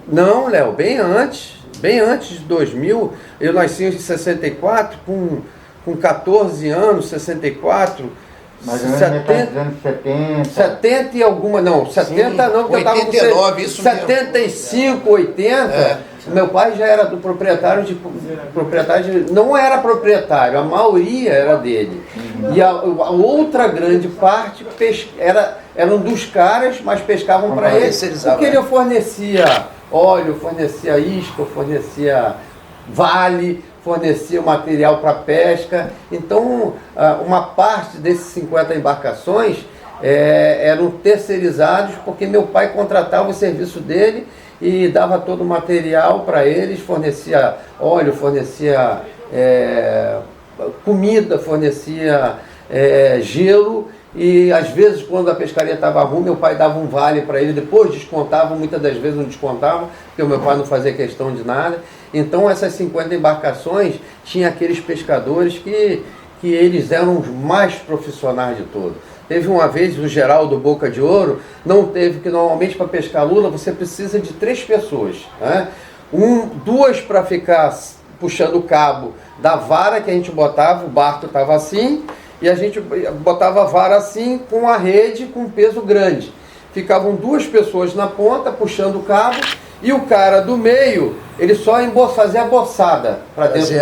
Não, Léo, bem antes de 2000. Eu nasci em 64, com 14 anos, 64. Mais ou menos metade dos anos 70. 70 e alguma, não, 70 sim, não, porque 89, eu tava com isso 75, 80, meu pai já era do proprietário não era proprietário, a maioria era dele. E a outra grande parte eram dos caras, mas pescavam para ele, porque ele fornecia óleo, fornecia isca, fornecia vale, fornecia material para pesca. Então, uma parte desses 50 embarcações eram terceirizados, porque meu pai contratava o serviço dele e dava todo o material para eles, fornecia óleo, fornecia comida, fornecia gelo. E às vezes, quando a pescaria estava ruim, meu pai dava um vale para ele, depois descontava, muitas das vezes não descontava, porque o meu pai não fazia questão de nada. Então essas 50 embarcações tinha aqueles pescadores que eles eram os mais profissionais de todos. Teve uma vez o Geraldo Boca de Ouro, não teve, que normalmente para pescar lula você precisa de 3 pessoas, né? 2 para ficar puxando o cabo da vara que a gente botava, o barco estava assim, e a gente botava a vara assim, com a rede com peso grande. Ficavam 2 pessoas na ponta puxando o cabo, e o cara do meio, ele só fazia a boçada para dentro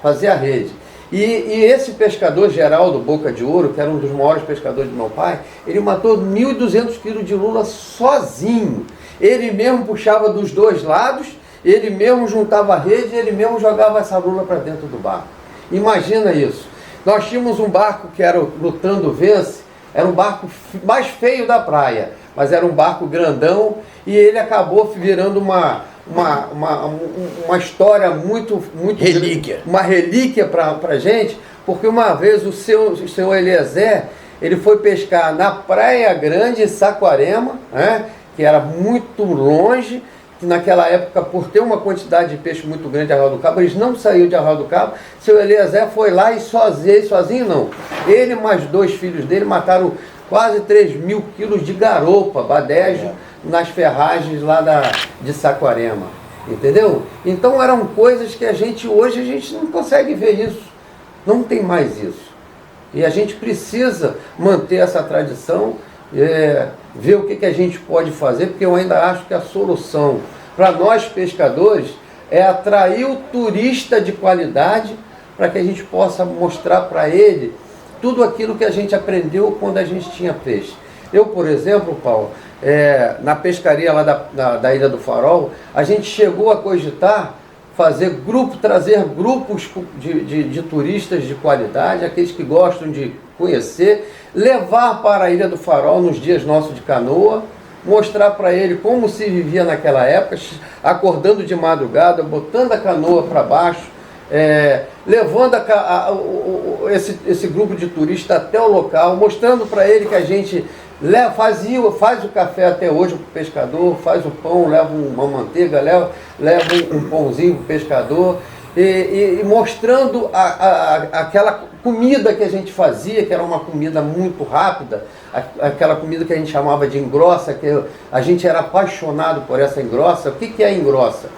fazia a rede. E esse pescador, Geraldo Boca de Ouro, que era um dos maiores pescadores do meu pai, ele matou 1.200 quilos de lula sozinho. Ele mesmo puxava dos 2 lados, ele mesmo juntava a rede, ele mesmo jogava essa lula para dentro do barco. Imagina isso. Nós tínhamos um barco que era o Lutando Vence, era um barco mais feio da praia, mas era um barco grandão, e ele acabou virando uma história muito relíquia. Uma relíquia para a gente, porque uma vez o senhor Eliezer, ele foi pescar na Praia Grande, em Saquarema, né, que era muito longe, que naquela época, por ter uma quantidade de peixe muito grande de Arraial do Cabo, eles não saíram de Arraial do Cabo. Seu Eliezer foi lá e sozinho não. Ele mais 2 filhos dele mataram quase 3.000 quilos de garopa, badejo, nas ferragens lá de Saquarema. Entendeu? Então eram coisas que hoje a gente não consegue ver isso. Não tem mais isso. E a gente precisa manter essa tradição, ver o que a gente pode fazer, porque eu ainda acho que a solução para nós pescadores é atrair o turista de qualidade, para que a gente possa mostrar para ele tudo aquilo que a gente aprendeu quando a gente tinha peixe. Eu, por exemplo, Paulo, na pescaria lá da Ilha do Farol, a gente chegou a cogitar trazer grupos de turistas de qualidade, aqueles que gostam de conhecer, levar para a Ilha do Farol nos dias nossos de canoa, mostrar para ele como se vivia naquela época, acordando de madrugada, botando a canoa para baixo, levando esse grupo de turistas até o local, mostrando para ele que a gente faz o café até hoje para o pescador, faz o pão, leva uma manteiga, leva um pãozinho para o pescador, e mostrando aquela comida que a gente fazia, que era uma comida muito rápida, aquela comida que a gente chamava de engrossa, que a gente era apaixonado por essa engrossa. O que é engrossa?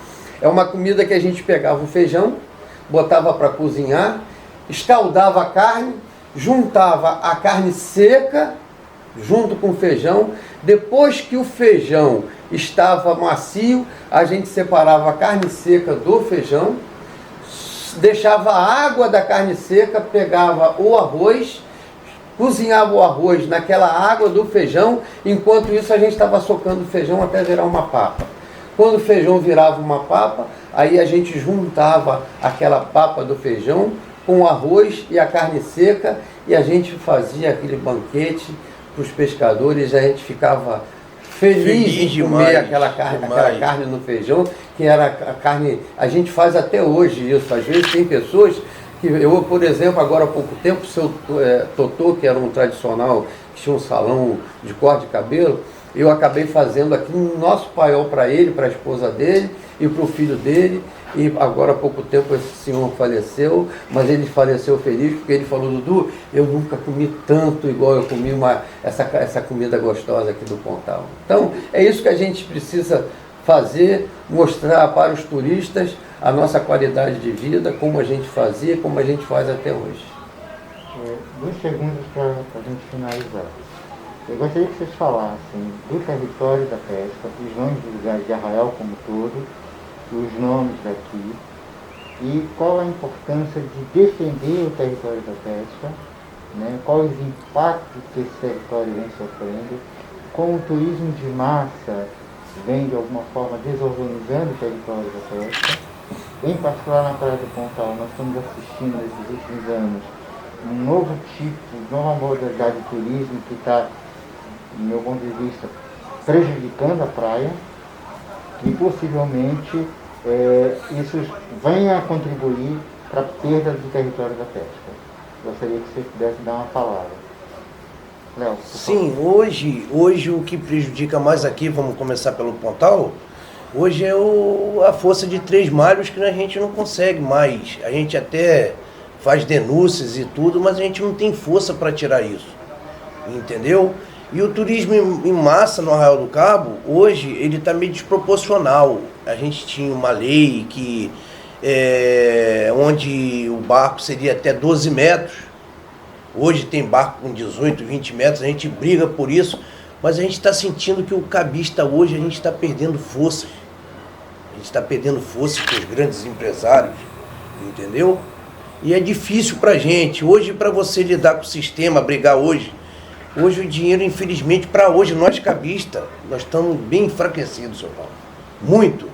É uma comida que a gente pegava o feijão, botava para cozinhar, escaldava a carne, juntava a carne seca junto com o feijão. Depois que o feijão estava macio, a gente separava a carne seca do feijão, deixava a água da carne seca, pegava o arroz, cozinhava o arroz naquela água do feijão, enquanto isso a gente estava socando o feijão até virar uma papa. Quando o feijão virava uma papa, aí a gente juntava aquela papa do feijão com o arroz e a carne seca, e a gente fazia aquele banquete para os pescadores. A gente ficava feliz em comer aquela carne no feijão, que era a carne, a gente faz até hoje isso. Às vezes tem pessoas que, eu, por exemplo, agora há pouco tempo, o seu Totô, que era um tradicional, que tinha um salão de corte de cabelo, eu acabei fazendo aqui um nosso paiol para ele, para a esposa dele e para o filho dele. E agora há pouco tempo esse senhor faleceu, mas ele faleceu feliz porque ele falou: Dudu, eu nunca comi tanto igual eu comi essa comida gostosa aqui do Pontal. Então é isso que a gente precisa fazer, mostrar para os turistas a nossa qualidade de vida, como a gente fazia, como a gente faz até hoje. 2 segundos para a gente finalizar. Eu gostaria que vocês falassem do território da pesca, os nomes dos lugares de Arraial como todo, os nomes daqui, e qual a importância de defender o território da pesca, né? Quais os impactos que esse território vem sofrendo, como o turismo de massa vem de alguma forma desorganizando o território da pesca. Em particular na Praia do Pontal, nós estamos assistindo nesses últimos anos um novo tipo, nova modalidade de turismo que está, do meu ponto de vista, prejudicando a praia, e possivelmente isso venha a contribuir para a perda do território da pesca. Gostaria que você pudesse dar uma palavra. Léo, sim, hoje o que prejudica mais aqui, vamos começar pelo Pontal, hoje é a força de 3 malhos que a gente não consegue mais. A gente até faz denúncias e tudo, mas a gente não tem força para tirar isso, entendeu? E o turismo em massa no Arraial do Cabo, hoje, ele está meio desproporcional. A gente tinha uma lei que, onde o barco seria até 12 metros. Hoje tem barco com 18, 20 metros, a gente briga por isso, mas a gente está sentindo que o cabista hoje, a gente está perdendo força. A gente está perdendo força com os grandes empresários, entendeu? E é difícil para a gente. Hoje, para você lidar com o sistema, brigar hoje o dinheiro, infelizmente, para hoje, nós cabistas, nós estamos bem enfraquecidos, São Paulo. Muito,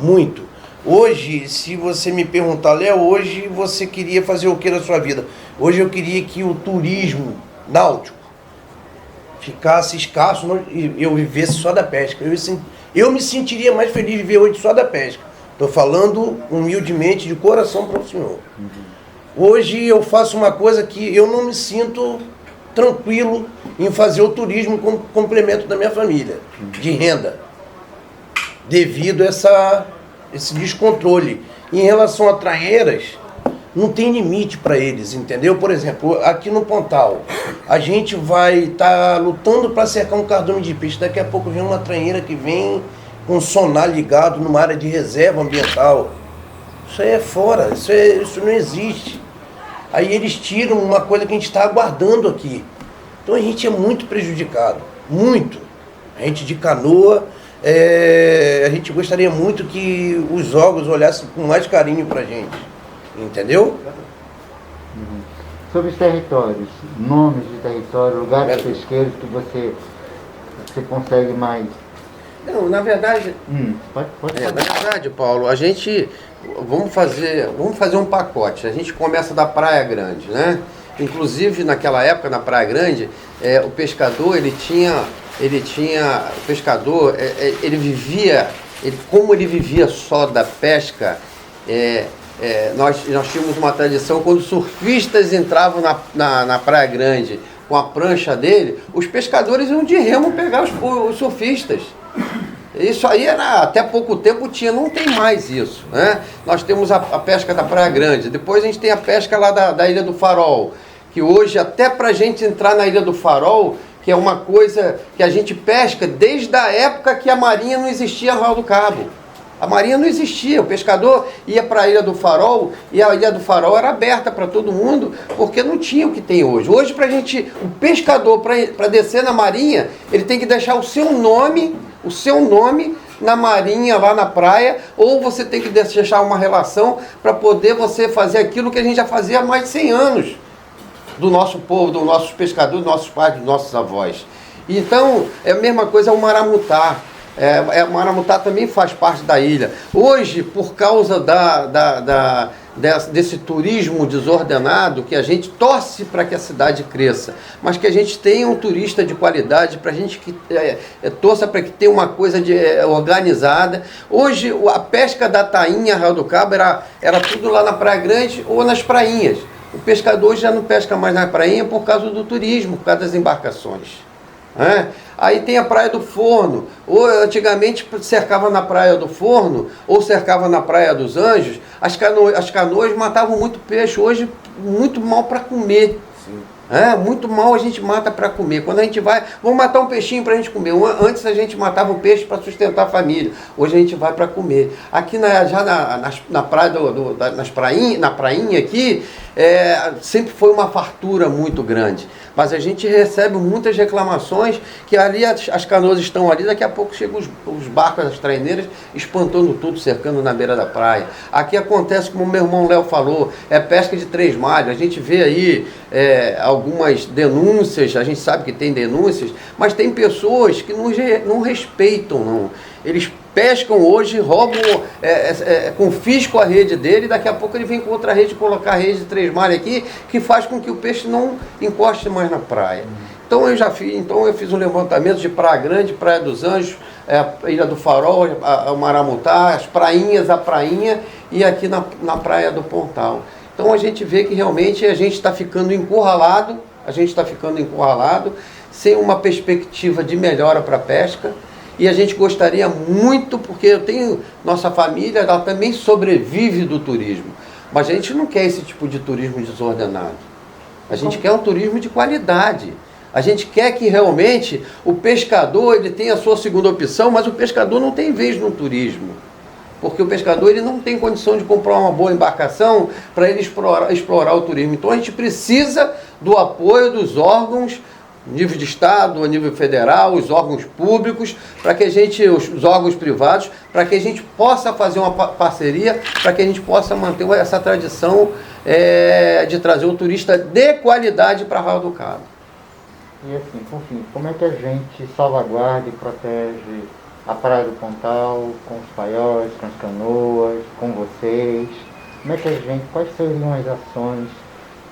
muito. Hoje, se você me perguntar, Léo, hoje você queria fazer o que na sua vida? Hoje eu queria que o turismo náutico ficasse escasso e eu vivesse só da pesca. Eu me sentiria mais feliz de viver hoje só da pesca. Estou falando humildemente, de coração para o senhor. Hoje eu faço uma coisa que eu não me sinto tranquilo em fazer o turismo como complemento da minha família, de renda, devido a esse descontrole. Em relação a traeiras, não tem limite para eles, entendeu? Por exemplo, aqui no Pontal, a gente vai estar lutando para cercar um cardume de peixe. Daqui a pouco vem uma traeira que vem com sonar ligado numa área de reserva ambiental. Isso aí é fora, isso não existe. Aí eles tiram uma coisa que a gente está aguardando aqui. Então a gente é muito prejudicado, muito. A gente de canoa, a gente gostaria muito que os órgãos olhassem com mais carinho para a gente, entendeu? Sobre os territórios, nomes de território, lugares pesqueiros que você consegue mais... Não, na verdade... Pode na verdade, Paulo, a gente... Vamos fazer um pacote. A gente começa da Praia Grande, né? Inclusive, naquela época, na Praia Grande, o pescador, ele vivia só da pesca, nós tínhamos uma tradição, quando os surfistas entravam na Praia Grande com a prancha dele, os pescadores iam de remo pegar os surfistas. Isso aí era, até pouco tempo tinha, não tem mais isso, né? Nós temos a pesca da Praia Grande, depois a gente tem a pesca lá da Ilha do Farol, que hoje, até pra gente entrar na Ilha do Farol, que é uma coisa que a gente pesca desde a época que a Marinha não existia no Arraial do Cabo. A marinha não existia, o pescador ia para a Ilha do Farol e a Ilha do Farol era aberta para todo mundo, porque não tinha o que tem hoje. Hoje, o pescador, para descer na marinha, ele tem que deixar o seu nome na marinha, lá na praia, ou você tem que deixar uma relação para poder você fazer aquilo que a gente já fazia há mais de 100 anos, do nosso povo, dos nossos pescadores, dos nossos pais, dos nossos avós. Então, é a mesma coisa o maramutá. O maramutá também faz parte da ilha. Hoje, por causa desse turismo desordenado, que a gente torce para que a cidade cresça, mas que a gente tenha um turista de qualidade, para a gente que torça para que tenha uma coisa organizada. Hoje, a pesca da tainha, Arraial do Cabo, era tudo lá na Praia Grande ou nas prainhas. O pescador já não pesca mais na prainha por causa do turismo, por causa das embarcações. Aí tem a Praia do Forno, ou antigamente cercava na Praia do Forno, ou cercava na Praia dos Anjos, as canoas matavam muito peixe, hoje muito mal para comer. Sim. Muito mal a gente mata para comer. Quando a gente vai, vamos matar um peixinho para a gente comer. Antes a gente matava um peixe para sustentar a família. Hoje a gente vai para comer. Aqui na praia na prainha aqui, sempre foi uma fartura muito grande. Mas a gente recebe muitas reclamações que ali as canoas estão ali, daqui a pouco chegam os barcos, as traineiras, espantando tudo, cercando na beira da praia. Aqui acontece, como o meu irmão Léo falou, pesca de 3 malhos. A gente vê aí algumas denúncias, a gente sabe que tem denúncias, mas tem pessoas que não respeitam, não. Eles pescam hoje, roubam, confiscam a rede dele, daqui a pouco ele vem com outra rede, colocar a rede de 3 malhas aqui, que faz com que o peixe não encoste mais na praia. Então eu fiz um levantamento de Praia Grande, Praia dos Anjos, Ilha do Farol, o Maramutá, as prainhas, a prainha e aqui na Praia do Pontal. Então a gente vê que realmente a gente está ficando encurralado, sem uma perspectiva de melhora para a pesca. E a gente gostaria muito, porque nossa família, ela também sobrevive do turismo. Mas a gente não quer esse tipo de turismo desordenado. A gente quer um turismo de qualidade. A gente quer que realmente o pescador ele tenha a sua segunda opção, mas o pescador não tem vez no turismo. Porque o pescador ele não tem condição de comprar uma boa embarcação para ele explorar o turismo. Então a gente precisa do apoio dos órgãos, nível de Estado, a nível federal, os órgãos públicos, os órgãos privados, para que a gente possa fazer uma parceria, para que a gente possa manter essa tradição de trazer o turista de qualidade para Arraial do Cabo. E assim, por fim, como é que a gente salvaguarda e protege a Praia do Pontal, com os paióis, com as canoas, com vocês? Quais seriam as ações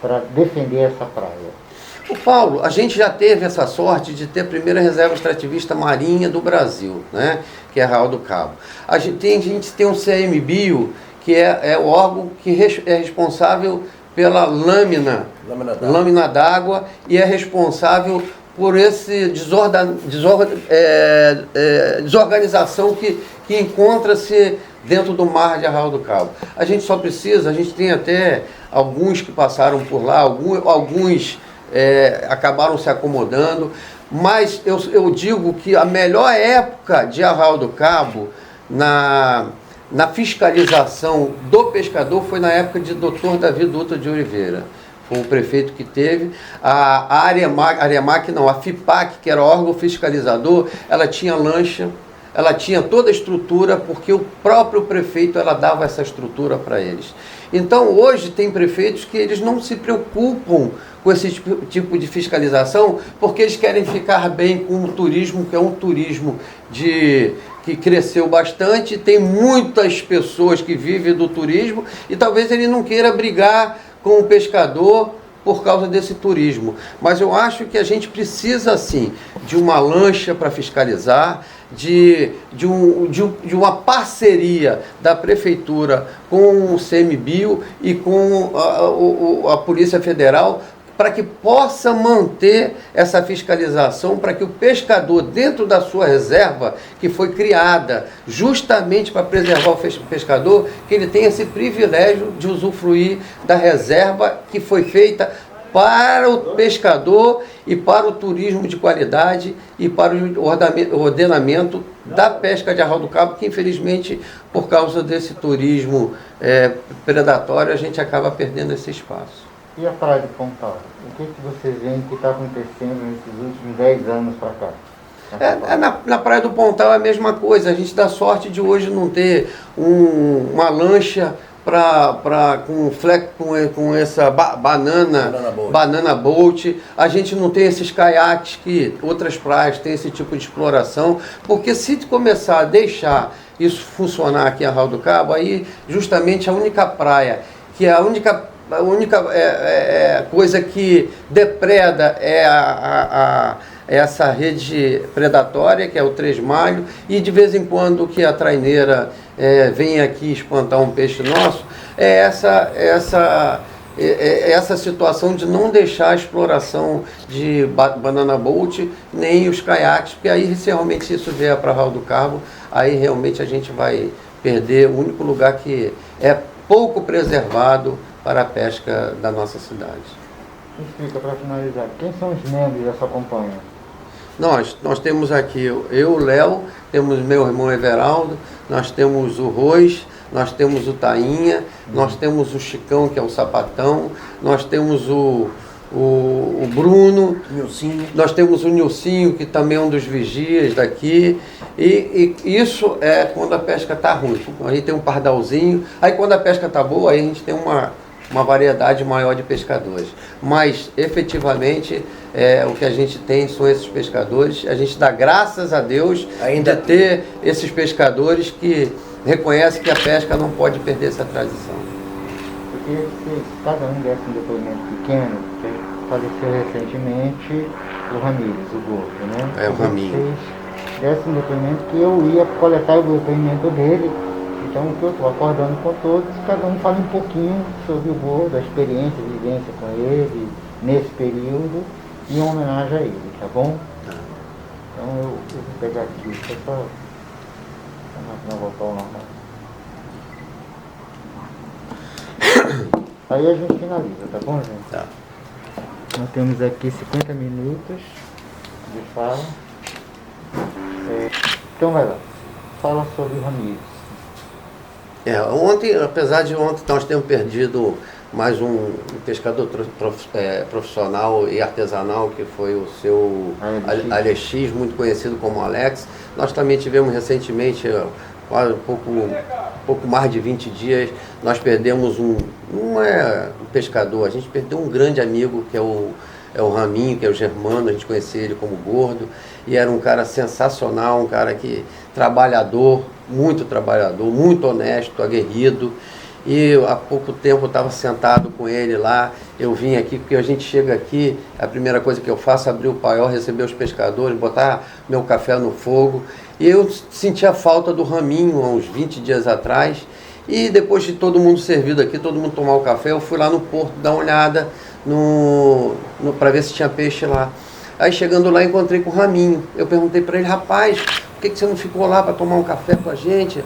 para defender essa praia? O Paulo, a gente já teve essa sorte de ter a primeira reserva extrativista marinha do Brasil, né? Que é Arraial do Cabo. A gente tem um CMBio, que é o órgão que é responsável pela lâmina d'água e é responsável por esse desorganização que encontra-se dentro do mar de Arraial do Cabo. A gente tem até alguns que passaram por lá, alguns acabaram se acomodando, mas eu digo que a melhor época de Arraial do Cabo na fiscalização do pescador foi na época de Dr. Davi Dutra de Oliveira. Foi o prefeito que teve. A FIPAC, que era o órgão fiscalizador, ela tinha lancha, ela tinha toda a estrutura, porque o próprio prefeito ela dava essa estrutura para eles. Então hoje tem prefeitos que eles não se preocupam com esse tipo de fiscalização, porque eles querem ficar bem com o turismo, que é um turismo que cresceu bastante, tem muitas pessoas que vivem do turismo, e talvez ele não queira brigar com o pescador por causa desse turismo. Mas eu acho que a gente precisa, sim, de uma lancha para fiscalizar, de uma parceria da Prefeitura com o CMBio e com a Polícia Federal, para que possa manter essa fiscalização, para que o pescador, dentro da sua reserva, que foi criada justamente para preservar o pescador, que ele tenha esse privilégio de usufruir da reserva que foi feita para o pescador e para o turismo de qualidade e para o ordenamento da pesca de Arraial do Cabo, que infelizmente, por causa desse turismo predatório, a gente acaba perdendo esse espaço. E a Praia do Pontal? O que vocês veem que está acontecendo nesses últimos 10 anos para cá? Na Praia do Pontal é a mesma coisa. A gente dá sorte de hoje não ter uma lancha com essa banana boat. A gente não tem esses caiaques que outras praias têm esse tipo de exploração, porque se começar a deixar isso funcionar aqui em Arraial do Cabo, aí justamente a única praia, que é a única coisa que depreda essa rede predatória, que é o tresmalho, e de vez em quando que a traineira vem aqui espantar um peixe nosso, essa situação de não deixar a exploração de banana boat, nem os caiaques, porque aí se realmente isso vier para Arraial do Cabo, aí realmente a gente vai perder o único lugar que é pouco preservado para a pesca da nossa cidade. Explica para finalizar, quem são os membros dessa companhia? Nós temos aqui eu, o Léo, temos meu irmão Everaldo, nós temos o Rois, nós temos o Tainha, nós temos o Chicão, que é o Sapatão, nós temos o Bruno, nós temos o Nilcinho, que também é um dos vigias daqui, e isso é quando a pesca está ruim. Aí tem um pardalzinho, aí quando a pesca está boa, aí a gente tem uma variedade maior de pescadores. Mas, efetivamente, o que a gente tem são esses pescadores. A gente dá graças a Deus ainda de ter esses pescadores que reconhecem que a pesca não pode perder essa tradição. Porque se cada um desse um depoimento pequeno, que faleceu recentemente, o Ramírez, o gordo, né? O Raminho. Vocês dessem um depoimento que eu ia coletar o depoimento dele. Então, o que eu estou acordando com todos, cada um fala um pouquinho sobre o gordo, a experiência, a vivência com ele, nesse período, em homenagem a ele, tá bom? Então, eu vou pegar aqui, só para a máquina voltar ao normal. Aí a gente finaliza, tá bom, gente? Tá. Nós temos aqui 50 minutos de fala. Então, vai lá. Fala sobre o Ramírez. Ontem, apesar de ontem nós termos perdido mais um pescador profissional e artesanal, que foi o seu Alexis, muito conhecido como Alex, nós também tivemos recentemente, quase um pouco mais de 20 dias, nós perdemos um pescador, a gente perdeu um grande amigo, que é o Raminho, que é o Germano, a gente conhecia ele como gordo, e era um cara sensacional, um cara trabalhador, muito honesto, aguerrido. E há pouco tempo eu estava sentado com ele lá, eu vim aqui, porque a gente chega aqui, a primeira coisa que eu faço é abrir o paiol, receber os pescadores, botar meu café no fogo. E eu senti a falta do Raminho há uns 20 dias atrás, e depois de todo mundo servido aqui, todo mundo tomar o café, eu fui lá no porto dar uma olhada para ver se tinha peixe lá. Aí chegando lá, encontrei com o Raminho. Eu perguntei para ele: rapaz, por que você não ficou lá para tomar um café com a gente?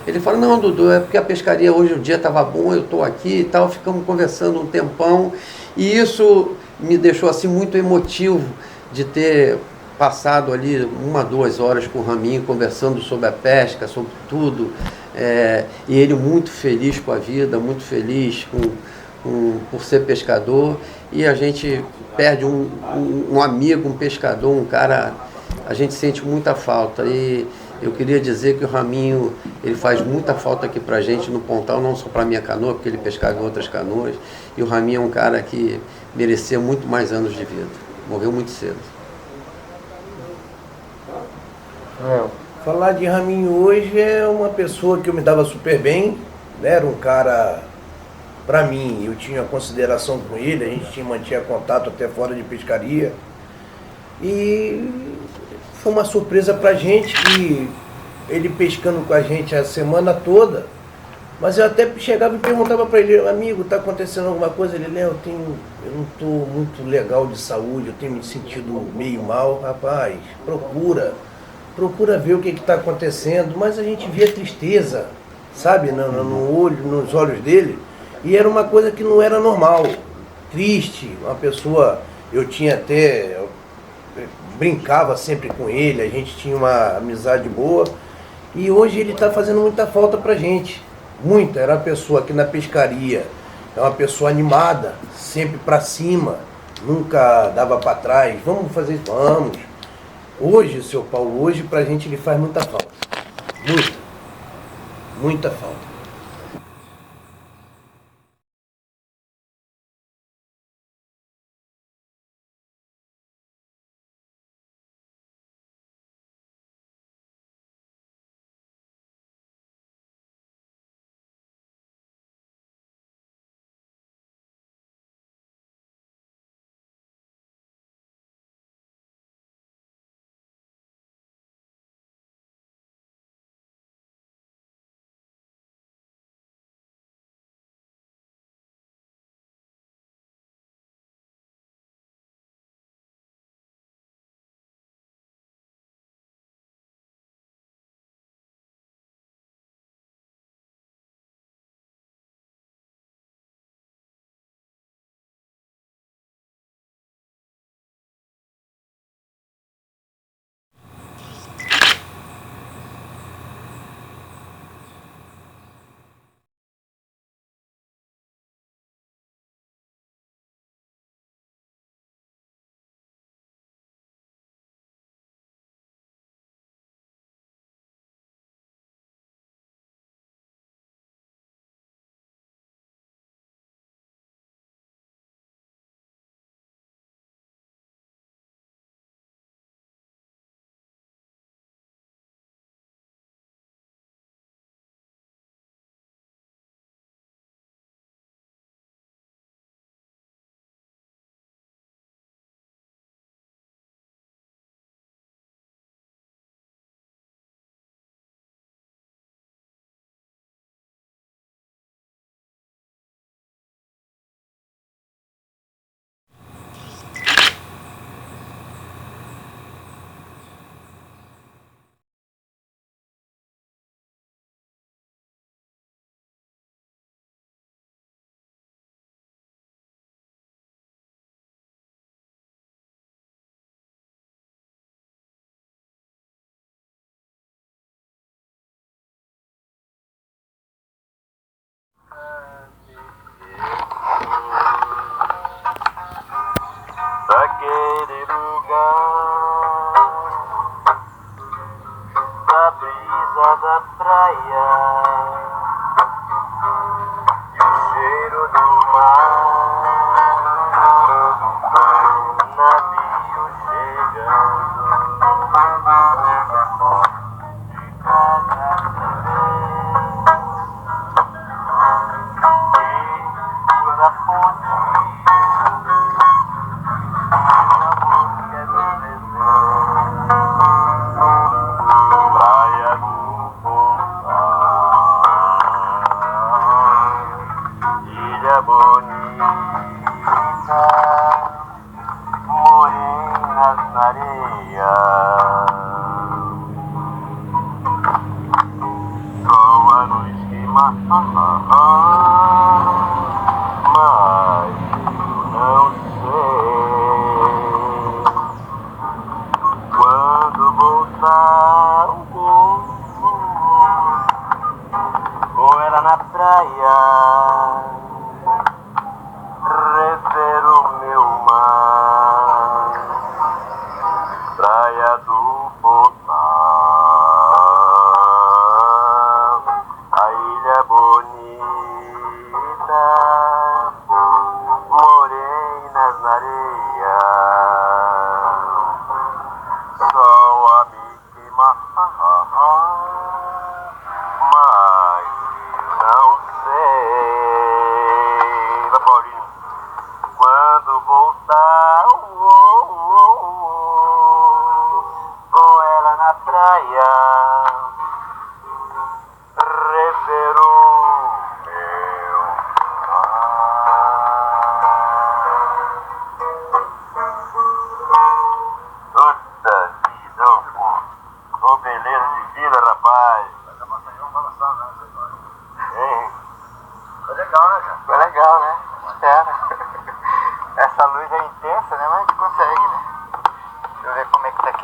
Ele falou: não, Dudu, é porque a pescaria hoje, o dia estava bom, eu estou aqui e tal. Ficamos conversando um tempão, e isso me deixou assim muito emotivo de ter passado ali 1, 2 horas com o Raminho, conversando sobre a pesca, sobre tudo. E ele muito feliz com a vida, muito feliz por ser pescador, e a gente perde um amigo, um pescador, um cara, a gente sente muita falta. E eu queria dizer que o Raminho, ele faz muita falta aqui pra gente no Pontal, não só pra minha canoa, porque ele pescava em outras canoas, e o Raminho é um cara que merecia muito mais anos de vida, morreu muito cedo. Falar de Raminho hoje é uma pessoa que eu me dava super bem, né? Era um cara, pra mim, eu tinha consideração com ele, a gente mantinha contato até fora de pescaria. E foi uma surpresa pra gente que ele pescando com a gente a semana toda, mas eu até chegava e perguntava pra ele: amigo, tá acontecendo alguma coisa? Ele: Léo, eu não tô muito legal de saúde, eu tenho me sentido meio mal. Rapaz, procura ver o que está acontecendo. Mas a gente via tristeza, sabe, nos olhos dele, e era uma coisa que não era normal, triste, uma pessoa. Eu tinha até brincava sempre com ele, a gente tinha uma amizade boa. E hoje ele está fazendo muita falta pra gente. Muita. Era uma pessoa aqui na pescaria, é uma pessoa animada, sempre pra cima, nunca dava pra trás. Vamos fazer isso? Vamos. Hoje, seu Paulo, hoje pra gente ele faz muita falta. Muita. Muita falta. Daquele lugar, da brisa da praia e o cheiro do mar, navio chegando de casa e por a ponte. Praia do Pontal, ilha bonita, morenas na areia, sol a luz queima, mas eu não sei quando voltar o povo com ela na praia, rever o meu mar, praia do Pontal, a ilha bonita, morenas na areia, sol a me queimar, mas não sei, vai Paulinho, quando voltar com ela na praia, rever o meu mar. Puta vida, ô beleza de vida, rapaz. Hein? Foi legal, né, cara? Foi legal, né? Espera. Essa luz é intensa, né? Mas a gente consegue, né? Deixa eu ver como é que tá aqui.